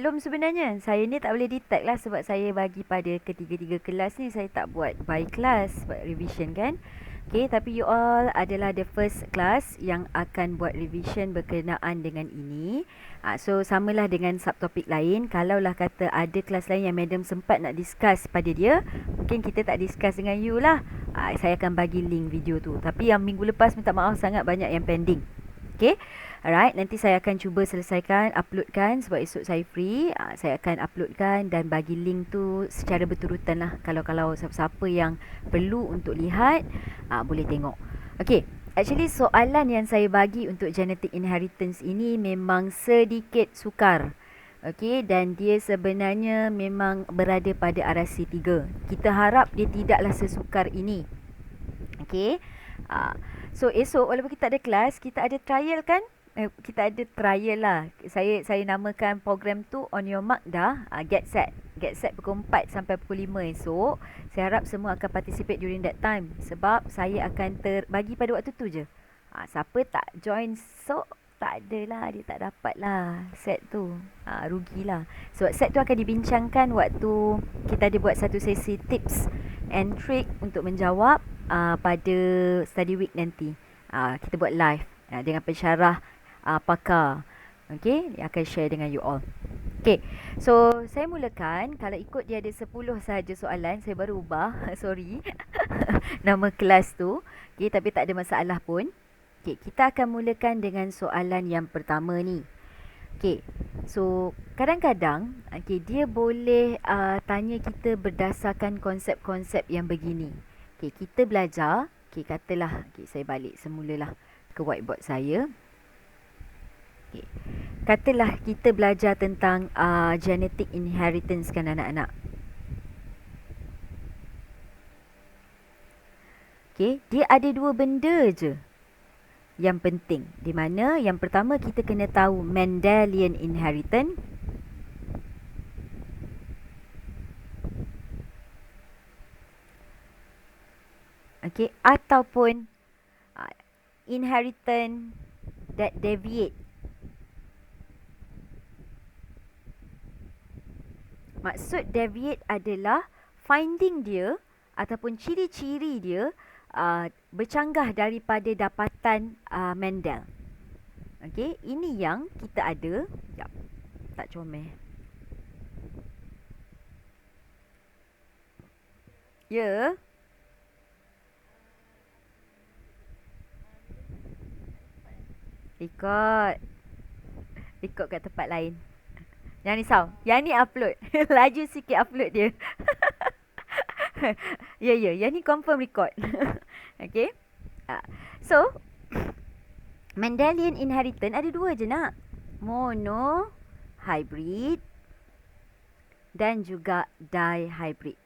belum sebenarnya. Saya ni tak boleh detect lah sebab saya bagi pada ketiga-tiga kelas ni saya tak buat by class, buat revision kan. Okay, tapi you all adalah the first class yang akan buat revision berkenaan dengan ini. So, samalah dengan subtopik lain. Kalaulah kata ada kelas lain yang madam sempat nak discuss pada dia, mungkin kita tak discuss dengan you lah. Saya akan bagi link video tu. Tapi yang minggu lepas minta maaf sangat banyak yang pending. Okay, alright, nanti saya akan cuba selesaikan, uploadkan sebab esok saya free. Saya akan uploadkan dan bagi link tu secara berturutan lah. Kalau siapa-siapa yang perlu untuk lihat, boleh tengok. Okay, actually soalan yang saya bagi untuk genetic inheritance ini memang sedikit sukar. Okay, dan dia sebenarnya memang berada pada RSC 3. Kita harap dia tidaklah sesukar ini. Okay, so esok walaupun kita ada kelas, kita ada trial kan? Kita ada trial lah. Saya namakan program tu on your mark dah. Get set. Get set pukul 4 sampai pukul 5 esok. Saya harap semua akan participate during that time. Sebab saya akan terbagi pada waktu tu je. Siapa tak join esok, tak adalah. Dia tak dapat lah set tu. Rugilah. Sebab set tu akan dibincangkan waktu kita ada buat satu sesi tips and trick untuk menjawab pada study week nanti. Kita buat live dengan pensyarah pakar. Okay, dia akan share dengan you all. Okay, so saya mulakan. Kalau ikut dia ada 10 sahaja soalan, saya baru ubah. Sorry. Nama kelas tu. Okay, tapi tak ada masalah pun. Okay, kita akan mulakan dengan soalan yang pertama ni. Okay, so kadang-kadang dia boleh tanya kita berdasarkan konsep-konsep yang begini. Okay, kita belajar. Okay, katalah, saya balik semulalah ke whiteboard saya. Okay. Katalah kita belajar tentang genetic inheritance kan anak-anak. Okay, dia ada dua benda je yang penting. Di mana yang pertama kita kena tahu Mendelian inheritance. Okay, ataupun inheritance that deviate. Maksud deviate adalah finding dia ataupun ciri-ciri dia bercanggah daripada dapatan Mendel. Okey, ini yang kita ada. Sekejap, tak comel. Ya. Ikut kat tempat lain. Jangan risau. Yang ni upload. Laju sikit upload dia. Ya, yang ni confirm record. Okay. So, Mendelian inheritance ada dua je nak. Mono hybrid dan juga dihybrid.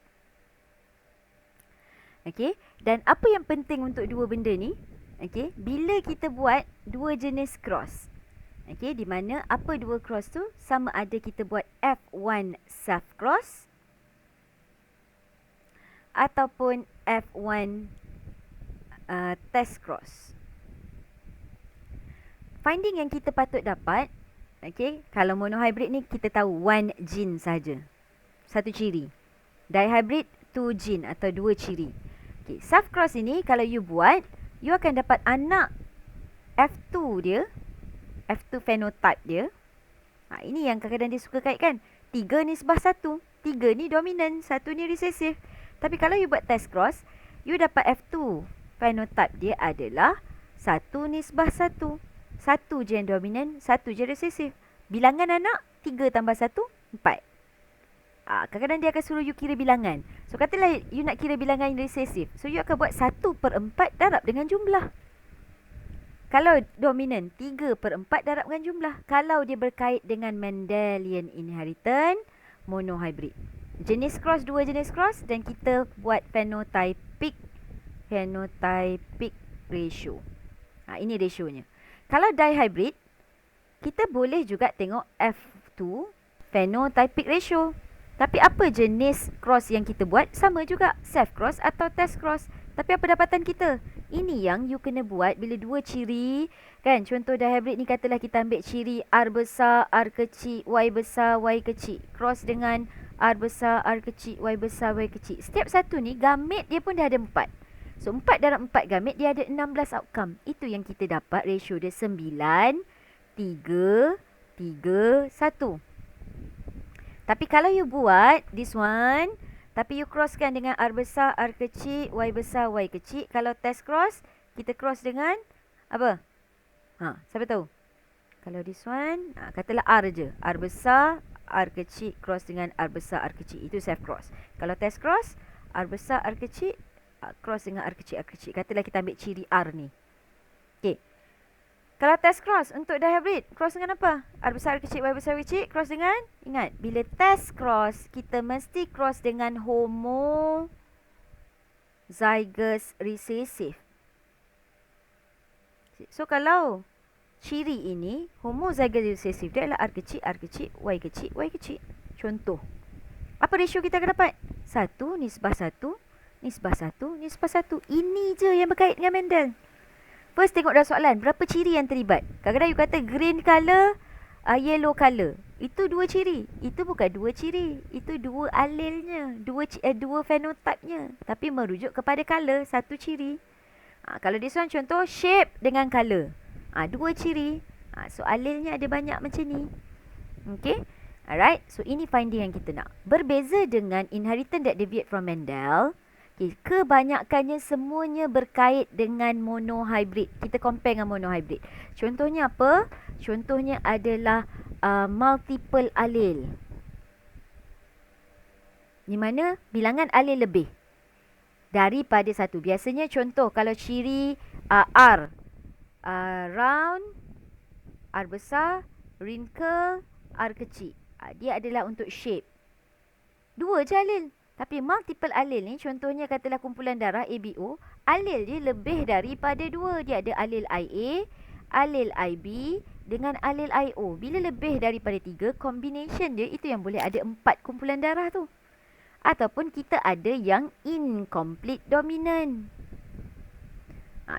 Okay. Dan apa yang penting untuk dua benda ni? Okay. Bila kita buat dua jenis cross. Okay, di mana apa dua cross tu? Sama ada kita buat F1 self cross ataupun F1 test cross. Finding yang kita patut dapat, okay, kalau monohybrid ni kita tahu one gene saja, satu ciri. Dihybrid 2 gene atau 2 ciri. Okay, self cross ini kalau you buat, you akan dapat anak F2 dia, F2 phenotype dia. Ini yang kadang-kadang dia suka kaitkan. 3:1. 3 ni dominant, 1 ni recessive. Tapi kalau you buat test cross, you dapat F2 phenotype dia adalah 1:1. 1 je yang dominant, 1 je recessive. Bilangan anak 3 tambah 1, 4. Kadang-kadang dia akan suruh you kira bilangan. So katalah you nak kira bilangan recessive. So you akan buat 1/4 darab dengan jumlah. Kalau dominan 3/4 darab dengan jumlah. Kalau dia berkait dengan Mendelian inheritance, monohybrid. Jenis cross, dua jenis cross dan kita buat phenotypic ratio. Ini rationya. Kalau dihybrid, kita boleh juga tengok F2 phenotypic ratio. Tapi apa jenis cross yang kita buat? Sama juga, self cross atau test cross. Tapi apa dapatan kita? Ini yang you kena buat bila dua ciri. Kan, contoh dihybrid ni katalah kita ambil ciri R besar, R kecil, Y besar, Y kecil. Cross dengan R besar, R kecil, Y besar, Y kecil. Setiap satu ni, gamit dia pun dah ada 4. So, 4 dalam 4 gamit, dia ada 16 outcome. Itu yang kita dapat ratio dia 9, 3, 3, 1. Tapi kalau you buat this one, tapi you crosskan dengan R besar, R kecil, Y besar, Y kecil. Kalau test cross, kita cross dengan apa? Siapa tahu? Kalau this one, katalah R je. R besar, R kecil, cross dengan R besar, R kecil. Itu self cross. Kalau test cross, R besar, R kecil, cross dengan R kecil, R kecil. Katalah kita ambil ciri R ni. Okay. Kalau test cross untuk dihybrid, cross dengan apa? R besar, R kecil, Y besar, Y kecil, cross dengan, ingat, bila test cross, kita mesti cross dengan homozygous recessive. So, kalau ciri ini, homozygous recessive, dia adalah R kecil, R kecil, Y kecil, Y kecil. Contoh. Apa ratio kita akan dapat? 1, nisbah 1, nisbah 1, nisbah 1. Ini je yang berkait dengan Mendel. First tengok dalam soalan, berapa ciri yang terlibat? Kadang-kadang you kata green colour, yellow colour. Itu 2 ciri. Itu bukan 2 ciri. Itu 2 alelnya, 2 fenotipnya. Tapi merujuk kepada colour, 1 ciri. Kalau this one contoh, shape dengan colour. 2 ciri. So alelnya ada banyak macam ni. Okay. Alright. So ini finding yang kita nak. Berbeza dengan inheritance that deviate from Mendel. Okay, kebanyakannya semuanya berkait dengan monohybrid. Kita compare dengan monohybrid. Contohnya apa? Contohnya adalah multiple allele. Di mana bilangan allele lebih daripada satu. Biasanya contoh kalau ciri R, round, R besar, wrinkle, R kecil. Dia adalah untuk shape. 2 je allele. Tapi multiple allele ni, contohnya katalah kumpulan darah ABO, allele dia lebih daripada 2. Dia ada allele IA, allele IB dengan allele IO. Bila lebih daripada 3, combination dia itu yang boleh ada 4 kumpulan darah tu. Ataupun kita ada yang incomplete dominant.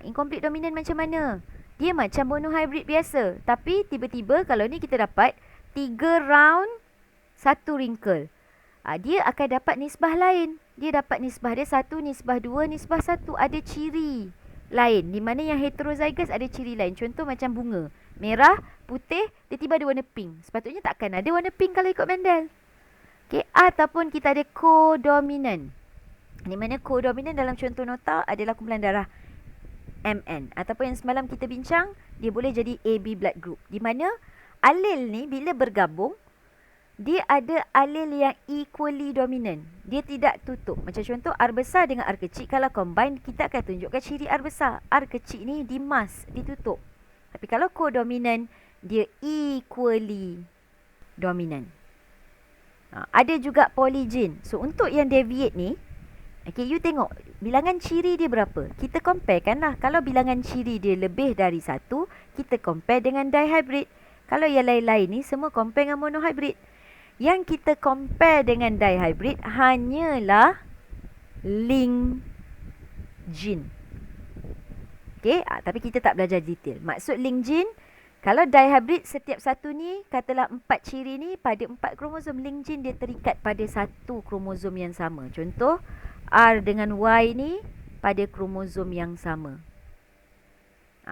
Incomplete dominant macam mana? Dia macam monohybrid biasa. Tapi tiba-tiba kalau ni kita dapat 3 round, 1 wrinkle. Dia akan dapat nisbah lain. Dia dapat nisbah dia 1, nisbah 2, nisbah 1. Ada ciri lain. Di mana yang heterozygous ada ciri lain. Contoh macam bunga. Merah, putih, dia tiba ada warna pink. Sepatutnya takkan ada warna pink kalau ikut Mendel. Okay. Ataupun kita ada codominant. Di mana codominant dalam contoh nota adalah kumpulan darah MN. Ataupun yang semalam kita bincang, dia boleh jadi AB blood group. Di mana alel ni bila bergabung, dia ada alel yang equally dominant. Dia tidak tutup. Macam contoh R besar dengan R kecil. Kalau combine, kita akan tunjukkan ciri R besar. R kecil ni dimas, ditutup. Tapi kalau codominant, dia equally dominant. Ada juga polygene. So untuk yang deviate ni, okay, you tengok bilangan ciri dia berapa. Kita comparekan lah. Kalau bilangan ciri dia lebih dari 1, kita compare dengan dihybrid. Kalau yang lain-lain ni, semua compare dengan monohybrid. Yang kita compare dengan dihybrid hanyalah link gene. Okay, tapi kita tak belajar detail. Maksud link gene, kalau dihybrid setiap satu ni, katalah 4 ciri ni pada 4 kromosom, link gene dia terikat pada satu kromosom yang sama. Contoh, R dengan Y ni pada kromosom yang sama.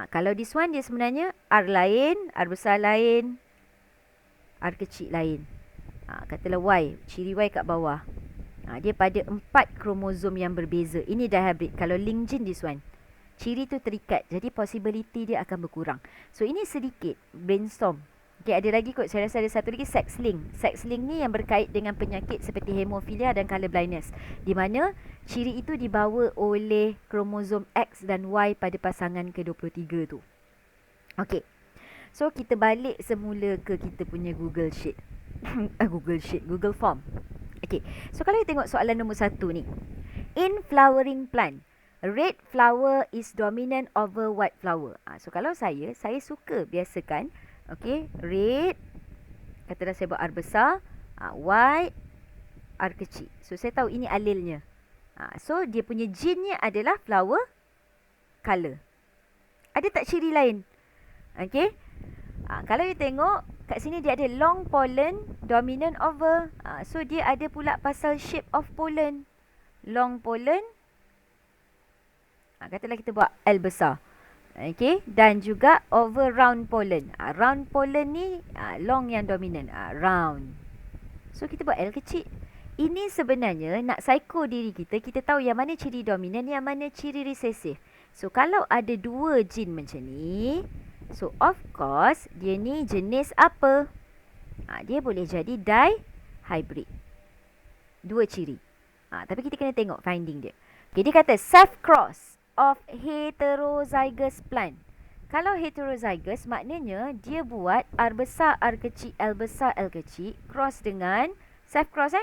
Kalau this one dia sebenarnya R lain, R besar lain, R kecil lain. Katalah Y, ciri Y kat bawah. Dia pada 4 kromosom yang berbeza. Ini dihybrid. Kalau link gene this one, ciri tu terikat. Jadi possibility dia akan berkurang. So ini sedikit brainstorm. Okay, ada lagi kot. Saya rasa ada satu lagi, sex link. Sex link ni yang berkait dengan penyakit seperti hemofilia dan color blindness. Di mana ciri itu dibawa oleh kromosom X dan Y pada pasangan ke-23 tu. Okay. So kita balik semula ke kita punya Google Sheet. Google Form. Okay. So kalau kita tengok soalan nombor 1 ni. In flowering plant, red flower is dominant over white flower. So kalau saya suka biasakan, okay, red, katalah saya buat R besar, white, R kecil. So saya tahu ini alelnya. So dia punya genenya adalah flower color. Ada tak ciri lain? Okay. Kalau you tengok kat sini dia ada long pollen, dominant over. So dia ada pula pasal shape of pollen. Long pollen. Katalah kita buat L besar. Okay. Dan juga over round pollen. Round pollen ni long yang dominant. Round. So kita buat L kecil. Ini sebenarnya nak psycho diri kita. Kita tahu yang mana ciri dominant, yang mana ciri recessive. So kalau ada dua gene macam ni, so of course dia ni jenis apa? Dia boleh jadi dihybrid. Dua ciri. Tapi kita kena tengok finding dia. Okay, dia kata self cross of heterozygous plant. Kalau heterozygous maknanya dia buat R besar R kecil L besar L kecil cross dengan self cross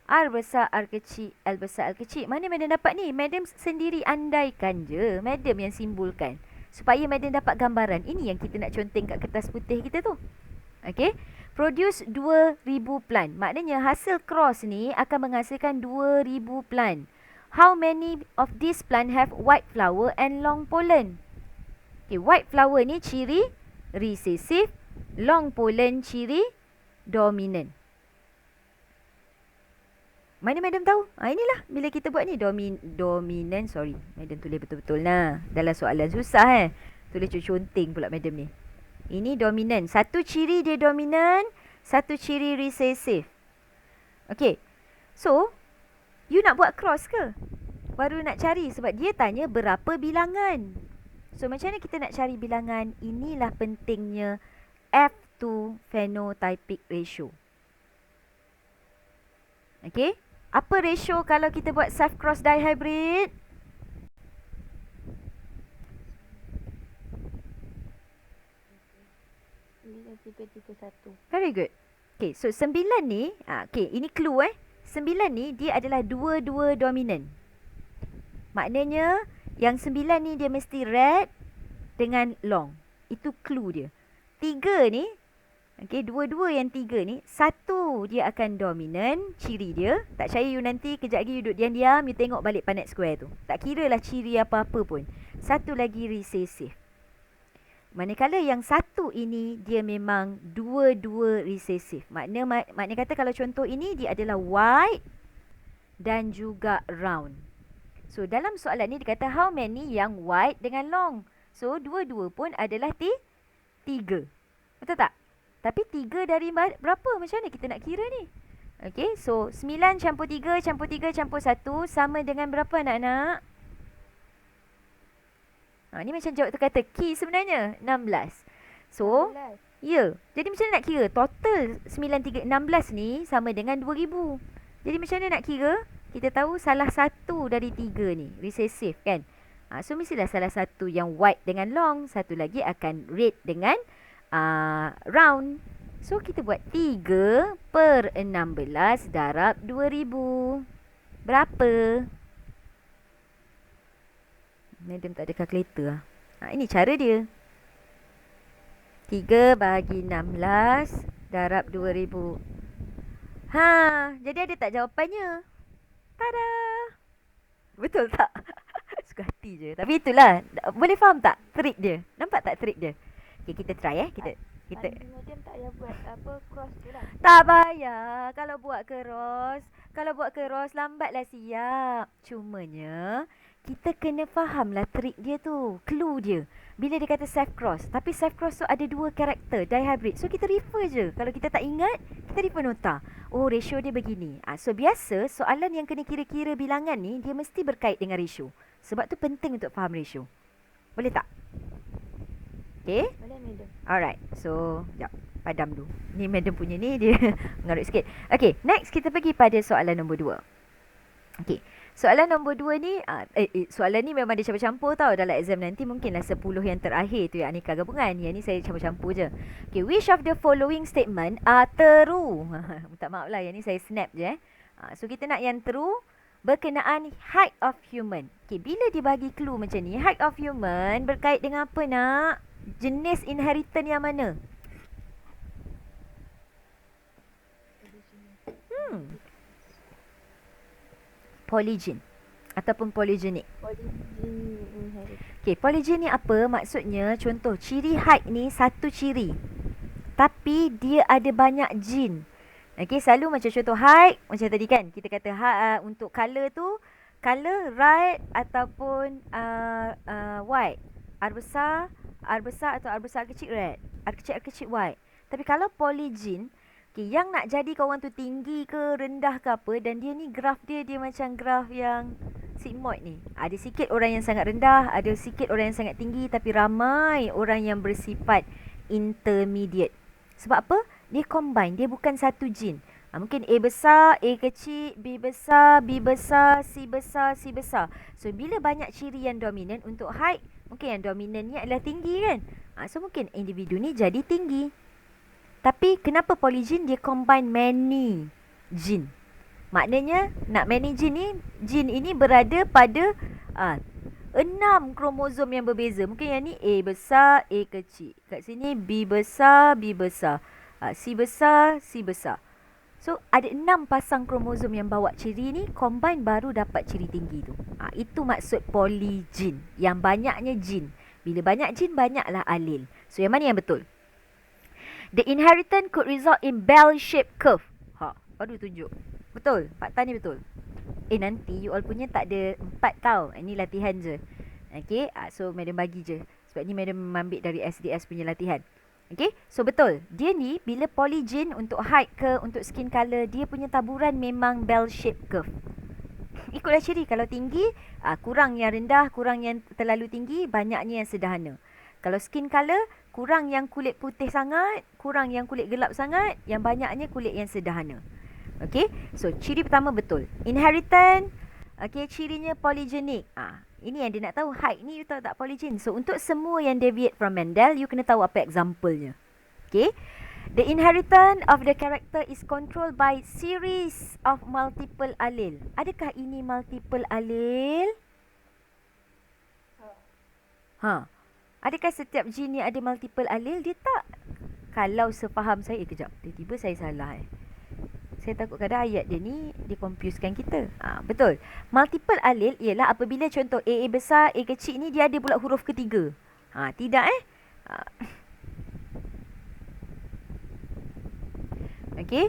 R besar R kecil L besar L kecil. Mana madam dapat ni? Madam sendiri andaikan je. Madam yang simbolkan. Supaya madam dapat gambaran. Ini yang kita nak conteng kat kertas putih kita tu. Okay. Produce 2,000 plant. Maknanya hasil cross ni akan menghasilkan 2,000 plant. How many of these plant have white flower and long pollen? Okay, white flower ni ciri recessive. Long pollen ciri dominant. Mana madam tahu? Inilah bila kita buat ni dominant. Sorry, madam tulis betul-betul lah. Dalam soalan susah tulis conteng pula madam ni. Ini dominant. Satu ciri dia dominant, satu ciri recessive. Okay. So, you nak buat cross ke? Baru nak cari sebab dia tanya berapa bilangan. So, macam mana kita nak cari bilangan? Inilah pentingnya F2 phenotypic ratio. Okay. Apa ratio kalau kita buat self cross dihybrid? Very good. Okay, so 9 ni, okay, ini clue 9 ni dia adalah dua-dua dominant. Maknanya yang 9 ni dia mesti red dengan long. Itu clue dia. 3 ni, okay, dua-dua yang 3 ni, satu dia akan dominant, ciri dia. Tak percaya you nanti, kejap lagi you duduk diam-diam, you tengok balik Punnett square tu. Tak kira lah ciri apa-apa pun. Satu lagi recessive. Manakala yang satu ini, dia memang dua-dua recessive. Maknanya kata kalau contoh ini, dia adalah white dan juga round. So, dalam soalan ni dia kata how many yang white dengan long. So, dua-dua pun adalah 3. Betul tak? Tapi 3 dari berapa? Macam mana kita nak kira ni? Okay, so 9 campur 3 campur 3 campur 1 sama dengan berapa anak-anak? Ni macam jawab tu kata key sebenarnya 16. So, 16. Ya. Jadi macam mana nak kira? Total 9, 3, 16 ni sama dengan 2000. Jadi macam mana nak kira? Kita tahu salah satu dari 3 ni recessive kan? So mestilah salah satu yang white dengan long, satu lagi akan red dengan round. So kita buat 3 per 16 darab 2000. Berapa? Madam tak ada kalkulator ini cara dia. 3 bagi 16 darab 2000. Jadi ada tak jawapannya? Tada! Betul tak? Suka hati je. Tapi itulah. Boleh faham tak trik dia? Nampak tak trik dia? Okay, kita try kita Madam tak payah buat cross tu lah. Tak payah. Kalau buat cross lambatlah siap. Cumanya kita kena fahamlah trik dia tu, clue dia. Bila dia kata self cross, tapi self cross tu ada 2 karakter dihybrid. So kita refer je. Kalau kita tak ingat, kita refer nota. Oh, ratio dia begini. So biasa soalan yang kena kira-kira bilangan ni dia mesti berkait dengan ratio. Sebab tu penting untuk faham ratio. Boleh tak? Okay? Boleh, madam. Alright. So, jap. Padam dulu. Ni madam punya ni dia mengarut sikit. Okay, next kita pergi pada soalan nombor 2. Okay. Soalan nombor 2 ni, soalan ni memang dia campur-campur tau. Dalam exam nanti mungkinlah 10 yang terakhir tu yang aneka gabungan. Yang ni saya campur-campur je. Okay, which of the following statement are true? Minta maaf lah, yang ni saya snap je. So, kita nak yang true berkenaan height of human. Okay, bila dibagi clue macam ni, height of human berkait dengan apa nak? Jenis inheritance yang mana? Polygene ataupun polygenic. Okay, polygen ni apa? Maksudnya, contoh, ciri height ni satu ciri. Tapi dia ada banyak jin. Okay, selalu macam contoh height, macam tadi kan, kita kata untuk colour tu, colour red ataupun white. R besar atau R besar kecil red. R kecil white. Tapi kalau polygen, okay, yang nak jadi kawan tu tinggi ke, rendah ke apa, dan dia ni graf dia macam graf yang sigmoid ni. Ada sikit orang yang sangat rendah, ada sikit orang yang sangat tinggi, tapi ramai orang yang bersifat intermediate. Sebab apa? Dia combine, dia bukan satu jin. Mungkin A besar, A kecil, B besar, B besar, C besar, C besar. So, bila banyak ciri yang dominan untuk height, mungkin yang dominan ni adalah tinggi kan? So, mungkin individu ni jadi tinggi. Tapi, kenapa polygen dia combine many jin? Maknanya, nak many jin ini berada pada 6 kromosom yang berbeza. Mungkin yang ni A besar, A kecil. Kat sini B besar, B besar. C besar, C besar. So, ada 6 pasang kromosom yang bawa ciri ni, combine baru dapat ciri tinggi tu. Itu maksud polygen. Yang banyaknya jin. Bila banyak jin, banyaklah alel. So, yang mana yang betul? The inheritance could result in bell-shaped curve. Baru tunjuk. Betul? Fakta ni betul. Nanti you all punya tak ada 4 tau. Ini latihan je. Okay, so madam bagi je. Sebab ni madam ambil dari SDS punya latihan. Okay, so betul. Dia ni bila polygen untuk height ke, untuk skin colour, dia punya taburan memang bell-shaped curve. Ikutlah ciri. Kalau tinggi, kurang yang rendah, kurang yang terlalu tinggi, banyaknya yang sederhana. Kalau skin colour, kurang yang kulit putih sangat, kurang yang kulit gelap sangat, yang banyaknya kulit yang sederhana. Okay, so ciri pertama betul. Inheritance, okay, cirinya polygenik. Ini yang dia nak tahu. Height ni you tahu tak polygen. So, untuk semua yang deviate from Mendel, you kena tahu apa example-nya. Okay, the inheritance of the character is controlled by series of multiple allele. Adakah ini multiple allele? Adakah setiap gene ni ada multiple allele? Dia tak. Kalau sepaham saya, kejap. Tiba-tiba saya salah Saya takut kadang ayat dia ni diconfusekan kita. Betul. Multiple allele ialah apabila contoh A besar, A kecil ni dia ada pula huruf ketiga. Tidak Okey.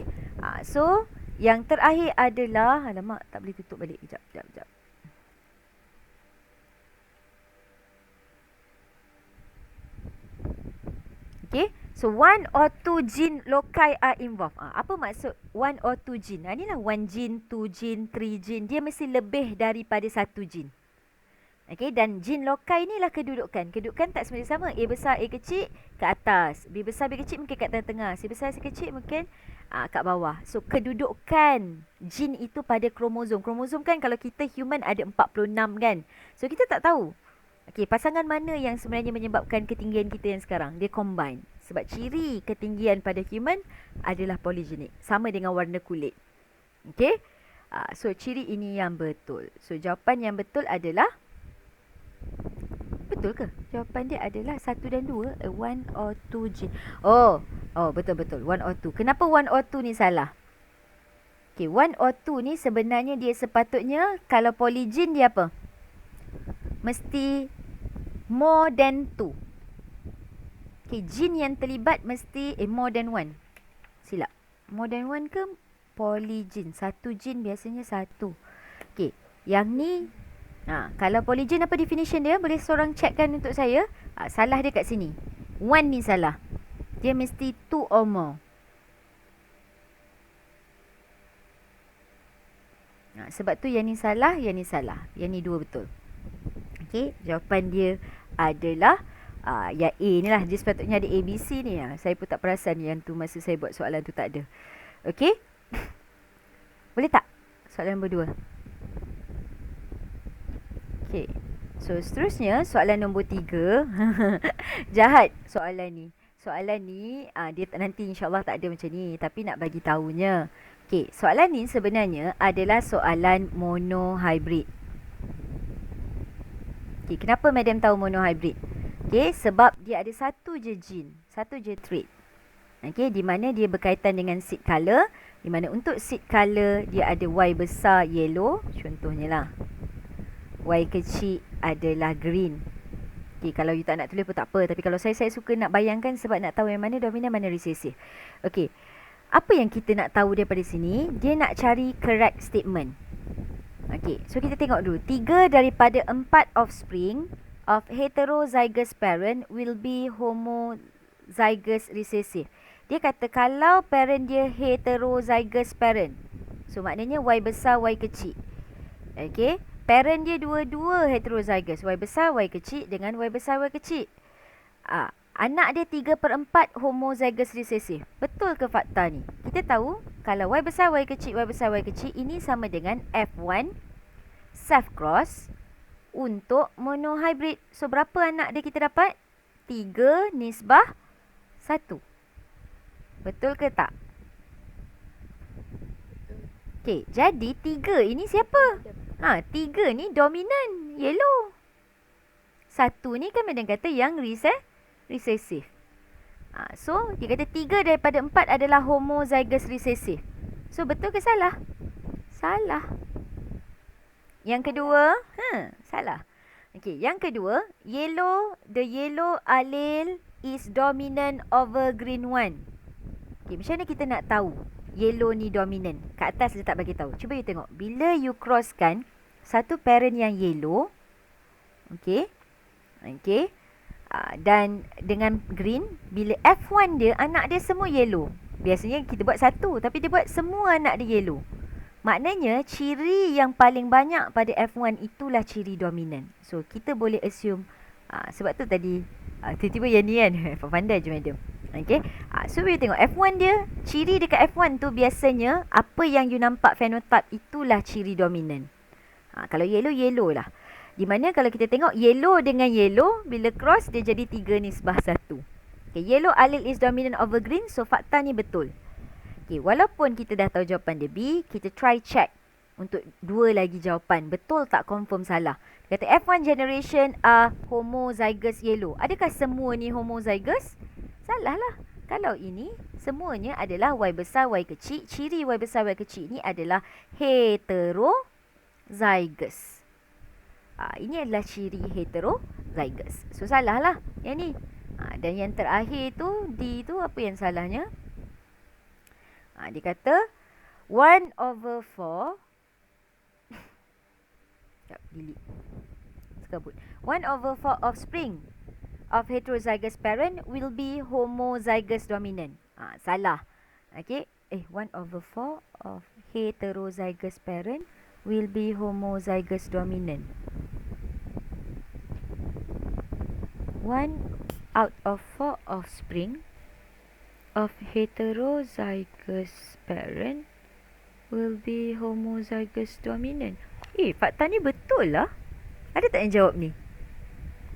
So, yang terakhir adalah, alamak, tak boleh tutup balik. Kejap. Okay. So, 1 or 2 gene loci are involved. Apa maksud 1 or 2 gene? Inilah 1 gene, 2 gene, 3 gene. Dia mesti lebih daripada 1 gene. Okay, dan gene loci ni lah kedudukan. Kedudukan tak semuanya sama. A besar, A kecil ke atas. B besar, B kecil mungkin kat tengah-tengah. C besar, C kecil mungkin kat bawah. So, kedudukan gene itu pada kromosom. Kromosom kan kalau kita human ada 46 kan. So, kita tak tahu. Okay, pasangan mana yang sebenarnya menyebabkan ketinggian kita yang sekarang? Dia combine. Sebab ciri ketinggian pada human adalah polygenik. Sama dengan warna kulit. Okay. So, ciri ini yang betul. So, jawapan yang betul adalah, betul ke? Jawapan dia adalah 1 dan 2. 1 or 2 gene. Oh, betul-betul. 1 or 2. Kenapa 1 or 2 ni salah? Okay, 1 or 2 ni sebenarnya dia sepatutnya, kalau polygen dia apa? Mesti more than 2. Okay, gene yang terlibat mesti more than 1. Silap. More than 1 ke polygen? Satu gene biasanya satu. Okay, yang ni, kalau polygen apa definition dia? Boleh seorang checkkan untuk saya. Salah dia kat sini. 1 ni salah. Dia mesti 2 or more. Sebab tu yang ni salah, yang ni salah. Yang ni 2 betul. Okay, jawapan dia adalah yang A ni lah. Dia sepatutnya ada ABC ni. Saya pun tak perasan yang tu masa saya buat soalan tu tak ada. Okay. Boleh tak? Soalan nombor 2. Okay. So, seterusnya soalan nombor 3. Jahat soalan ni. Soalan ni, dia nanti insyaAllah tak ada macam ni. Tapi nak bagi tahunya. Okay, soalan ni sebenarnya adalah soalan monohybrid. Okay, kenapa madam tahu monohybrid? Okay, sebab dia ada satu je gene, satu je trait. Okay, di mana dia berkaitan dengan seed colour. Di mana untuk seed colour dia ada Y besar yellow, contohnya lah. Y kecil adalah green. Okay, kalau you tak nak tulis pun tak apa. Tapi kalau saya suka nak bayangkan sebab nak tahu yang mana dominan, mana resesif. Okay, apa yang kita nak tahu daripada sini? Dia nak cari correct statement. Okay, so kita tengok dulu. 3 daripada 4 offspring of heterozygous parent will be homozygous recessive. Dia kata kalau parent dia heterozygous parent, so maknanya Y besar, Y kecil. Okay, parent dia dua-dua heterozygous, Y besar, Y kecil dengan Y besar, Y kecil. Anak dia 3/4 homozygous recessive. Betul ke fakta ni? Kita tahu kalau Y besar, Y kecil, Y besar, Y kecil, ini sama dengan F1 self cross untuk monohybrid. So berapa anak dia kita dapat? 3 nisbah 1. Betul ke tak? Okay, jadi 3 ini siapa? 3 ni dominan, yellow. 1 ni kan Madam kata yang recessive. So, dia kata 3 daripada 4 adalah homozygous recessive. So, betul ke salah? Salah. Yang kedua, salah. Okay, yang kedua, the yellow allele is dominant over green one. Okay, macam mana kita nak tahu yellow ni dominant? Kat atas dia tak bagi tahu. Cuba you tengok. Bila you crosskan satu parent yang yellow, okay, dan dengan green, bila F1 dia, anak dia semua yellow. Biasanya kita buat satu, tapi dia buat semua anak dia yellow. Maknanya ciri yang paling banyak pada F1 itulah ciri dominan. So kita boleh assume, sebab tu tadi tiba-tiba yang ni kan, pandai je madam. Okay, so you tengok F1 dia, ciri dekat F1 tu biasanya apa yang you nampak phenotype itulah ciri dominan. Kalau yellow lah. Di mana kalau kita tengok yellow dengan yellow, bila cross dia jadi 3 nisbah 1. Okay, yellow allele is dominant over green, so fakta ni betul. Okay, walaupun kita dah tahu jawapan dia B, kita try check untuk 2 lagi jawapan. Betul tak, confirm salah. Kata F1 generation are homozygous yellow. Adakah semua ni homozygous? Salah lah. Kalau ini semuanya adalah Y besar, Y kecil. Ciri Y besar, Y kecil ni adalah heterozygous. Ini adalah ciri heterozygous. So salah lah yang ni. Dan yang terakhir tu D tu apa yang salahnya? Dia kata 1/4 delete. Sekabut. 1/4 offspring of heterozygous parent will be homozygous dominant. Salah. Okay. 1/4 of heterozygous parent will be homozygous dominant. 1/4 offspring of heterozygous parent will be homozygous dominant. Fakta ni betul lah. Ada tak yang jawab ni?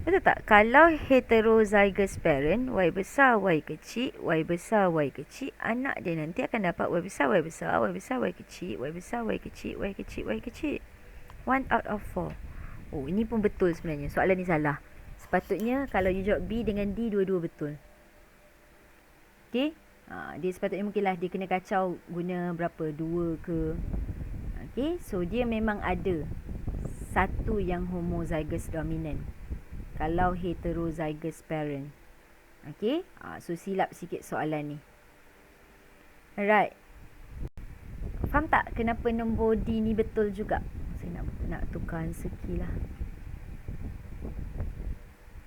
Betul tak? Kalau heterozygous parent, Y besar, Y kecil, Y besar, Y kecil, anak dia nanti akan dapat Y besar, Y besar, Y besar, Y kecil, Y besar, Y kecil, Y kecil, Y kecil. 1/4. Oh, ini pun betul sebenarnya. Soalan ni salah. Sepatutnya kalau you jawab B dengan D, dua-dua betul. Okay? Dia sepatutnya mungkinlah dia kena kacau guna berapa? 2 ke? Okay? So, dia memang ada satu yang homozygous dominant. Kalau heterozygous parent. Okay? So, silap sikit soalan ni. Alright. Faham tak kenapa nombor D ni betul juga? Saya nak tukar answer key lah.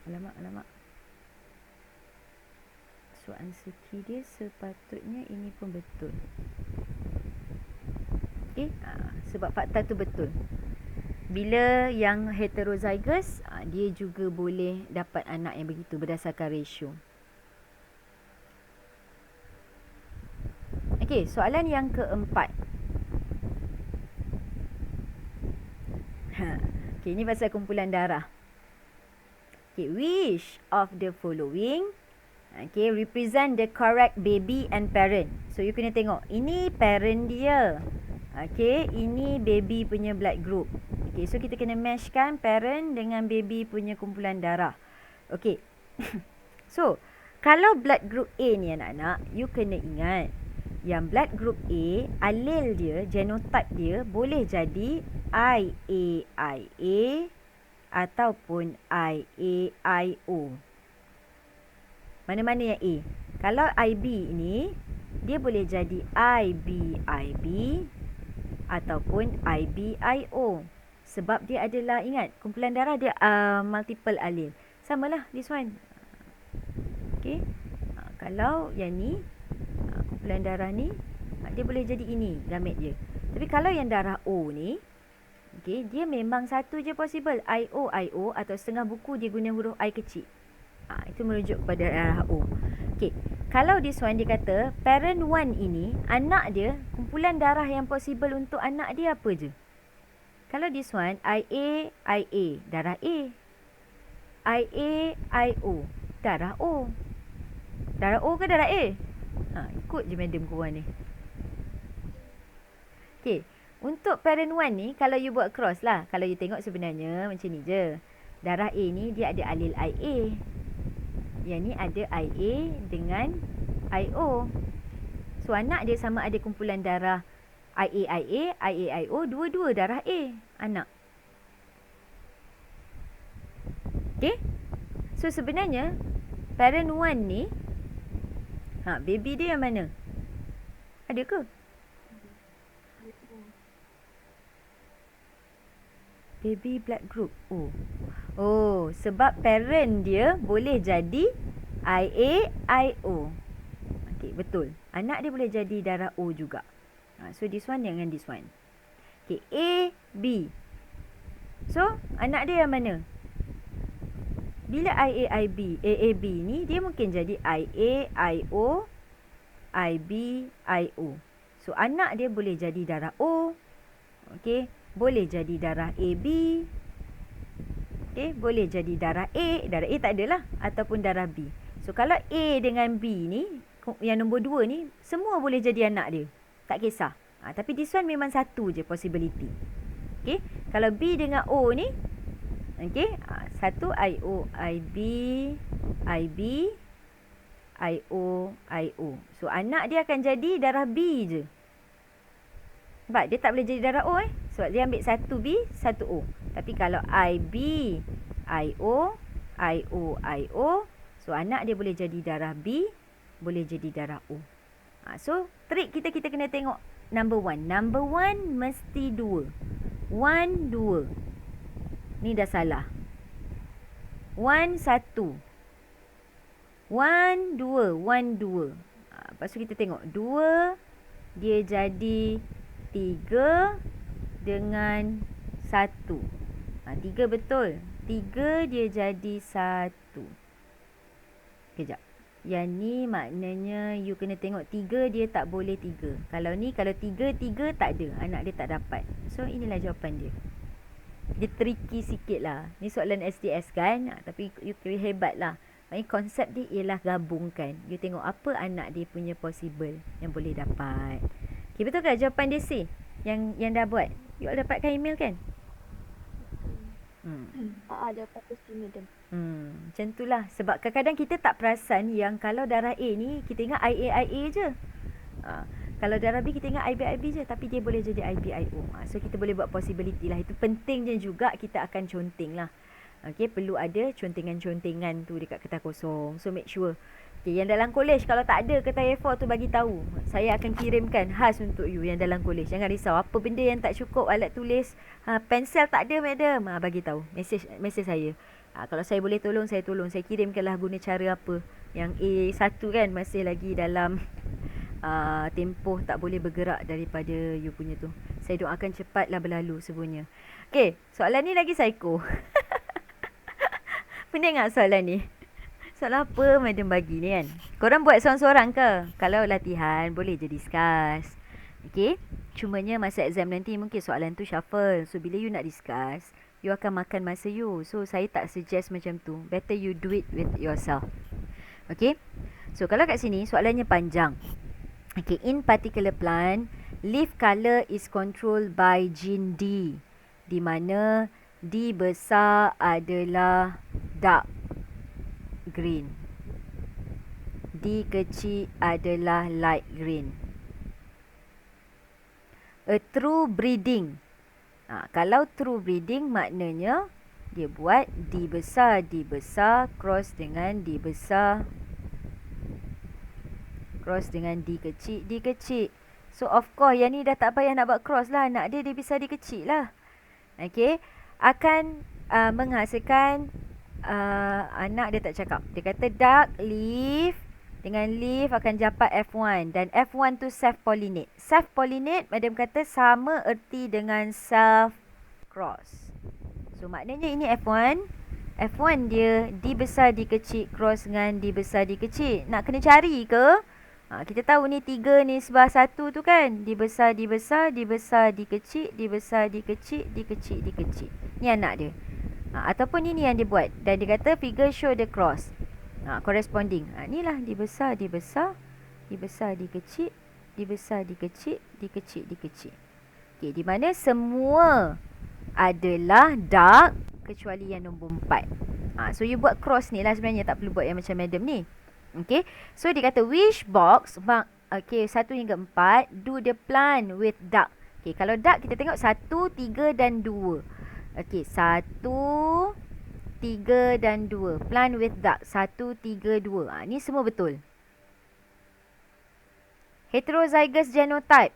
Alamak. So, answer key dia sepatutnya ini pun betul. Okay? Sebab fakta tu betul. Bila yang heterozygous, dia juga boleh dapat anak yang begitu berdasarkan ratio. Okey, soalan yang keempat. Okey, ini pasal kumpulan darah. Okey, which of the following represent the correct baby and parent? So, you kena tengok. Ini parent dia. Okey, ini baby punya blood group. Okay, so kita kena matchkan parent dengan baby punya kumpulan darah. Okay. So, kalau blood group A ni anak-anak, you kena ingat. Yang blood group A, alel dia, genotype dia boleh jadi IAIA ataupun IAIO. Mana-mana yang A. Kalau IB ini, dia boleh jadi IBIB ataupun IBIO. Sebab dia adalah, ingat, kumpulan darah dia multiple allele. Samalah this one. Okay. Kalau yang ni, kumpulan darah ni, dia boleh jadi ini gamet dia. Tapi kalau yang darah O ni, okay, dia memang satu je possible. IO atau setengah buku dia guna huruf I kecil. Itu merujuk kepada darah O. Okay. Kalau this one dia kata parent 1 ini, anak dia, kumpulan darah yang possible untuk anak dia apa je? Kalau this one, IA, darah A. IO, darah O. Darah O ke darah A? Ikut je madam korang ni. Okay. Untuk parent 1 ni, kalau you buat cross lah. Kalau you tengok sebenarnya macam ni je. Darah A ni, dia ada alel IA. Yang ni ada IA dengan IO. So, anak dia sama ada kumpulan darah IAIA, IAIO, dua-dua darah A. Anak. Okay? So, sebenarnya, parent 1 ni, baby dia yang mana? Ada ke? Baby blood group O. Oh, sebab parent dia boleh jadi IAIO. Okey, betul. Anak dia boleh jadi darah O juga. So, this one dengan this one. Okey, A, B. So, anak dia yang mana? Bila AAB ni, dia mungkin jadi IAIO, IBIO. So, anak dia boleh jadi darah O. Okey, boleh jadi darah AB. Okey, boleh jadi darah A. Darah A tak adalah. Ataupun darah B. So, kalau A dengan B ni, yang nombor 2 ni, semua boleh jadi anak dia. Tak kisah. Tapi this one memang satu je possibility. Okey, kalau B dengan O ni, okey, satu IO, IB, IO. So, anak dia akan jadi darah B je. Sebab dia tak boleh jadi darah O Sebab dia ambil satu B, satu O. Tapi kalau IB, IO, so anak dia boleh jadi darah B, boleh jadi darah O. So, trik kita kena tengok number 1. Number 1 mesti 2. 1, 2. Ni dah salah. 1, 1. 1, 2. 1, 2. Lepas tu kita tengok. 2, dia jadi 3 dengan 1. 3 betul. 3 dia jadi 1. Kejap. Yang ni maknanya you kena tengok 3 dia tak boleh 3. Kalau ni, kalau 3 tak ada. Anak dia tak dapat. So, inilah jawapan dia. Dia tricky sikit lah. Ni soalan SDS kan. Tapi you kira hebat lah. Maksudnya konsep dia ialah gabungkan. You tengok apa anak dia punya possible yang boleh dapat. Okay, betul ke jawapan dia C? Yang dah buat. You all dapatkan email kan? Dapat pasti madam. Macam itulah. Sebab kadang-kadang kita tak perasan yang kalau darah A ni, kita ingat IAIA je. Kalau darah B, kita ingat IBIB je. Tapi dia boleh jadi IBIO. So, kita boleh buat possibility lah. Itu pentingnya juga kita akan conteng lah. Okay, perlu ada contengan-contengan tu dekat kertas kosong. So, make sure. Okay, yang dalam college, kalau tak ada kertas A4 tu bagi tahu. Saya akan kirimkan khas untuk you yang dalam college. Jangan risau. Apa benda yang tak cukup, alat tulis, pensel tak ada, madam. Bagi tahu. Mesej saya. Kalau saya boleh tolong, saya tolong. Saya kirimkanlah guna cara apa. Yang A1 kan masih lagi dalam tempoh tak boleh bergerak daripada you punya tu. Saya doakan cepatlah berlalu semuanya. Okay, soalan ni lagi psycho. Pening tak soalan ni? Soalan apa madam bagi ni kan? Korang buat seorang-seorang ke? Kalau latihan, boleh je discuss. Okay? Cumanya masa exam nanti mungkin soalan tu shuffle. So, bila you nak discuss, you akan makan masa you. So, saya tak suggest macam tu. Better you do it with yourself. Okay? So, kalau kat sini, soalannya panjang. Okay, in particular plant, leaf colour is controlled by gene D. Di mana D besar adalah dark green. D kecil adalah light green. A true breeding. Kalau true breeding maknanya dia buat D besar cross dengan D besar cross dengan D kecil. So of course yang ni dah tak payah nak buat cross lah. Anak dia besar D kecil lah. Okay. Akan menghasilkan anak dia tak cakap. Dia kata duck leaf dengan leaf akan dapat F1 dan F1 tu self pollinate. Self pollinate madam kata sama erti dengan self cross. So maknanya ini F1. F1 dia D besar D kecil cross dengan D besar D kecil. Nak kena cari ke? Kita tahu ni 3 ni sebelah 1 tu kan. D besar D besar D besar D kecil D besar D kecil D kecil D kecil. Ni anak dia. Ataupun ini yang dia buat. Dan dia kata figure show the cross. Corresponding. Inilah D besar D besar D besar D kecil D besar D kecil D kecil D kecil. Okay, di mana semua adalah dark kecuali yang nombor 4. So you buat cross ni lah sebenarnya, tak perlu buat yang macam madam ni. Okay, so dia kata which box mark 1 hingga 4 do the plant with dark. Okay, kalau dark kita tengok 1, 3 dan 2. Okay, 1, 3 dan 2. Plant with dark 1, 3, 2. Ni semua betul. Heterozygous genotype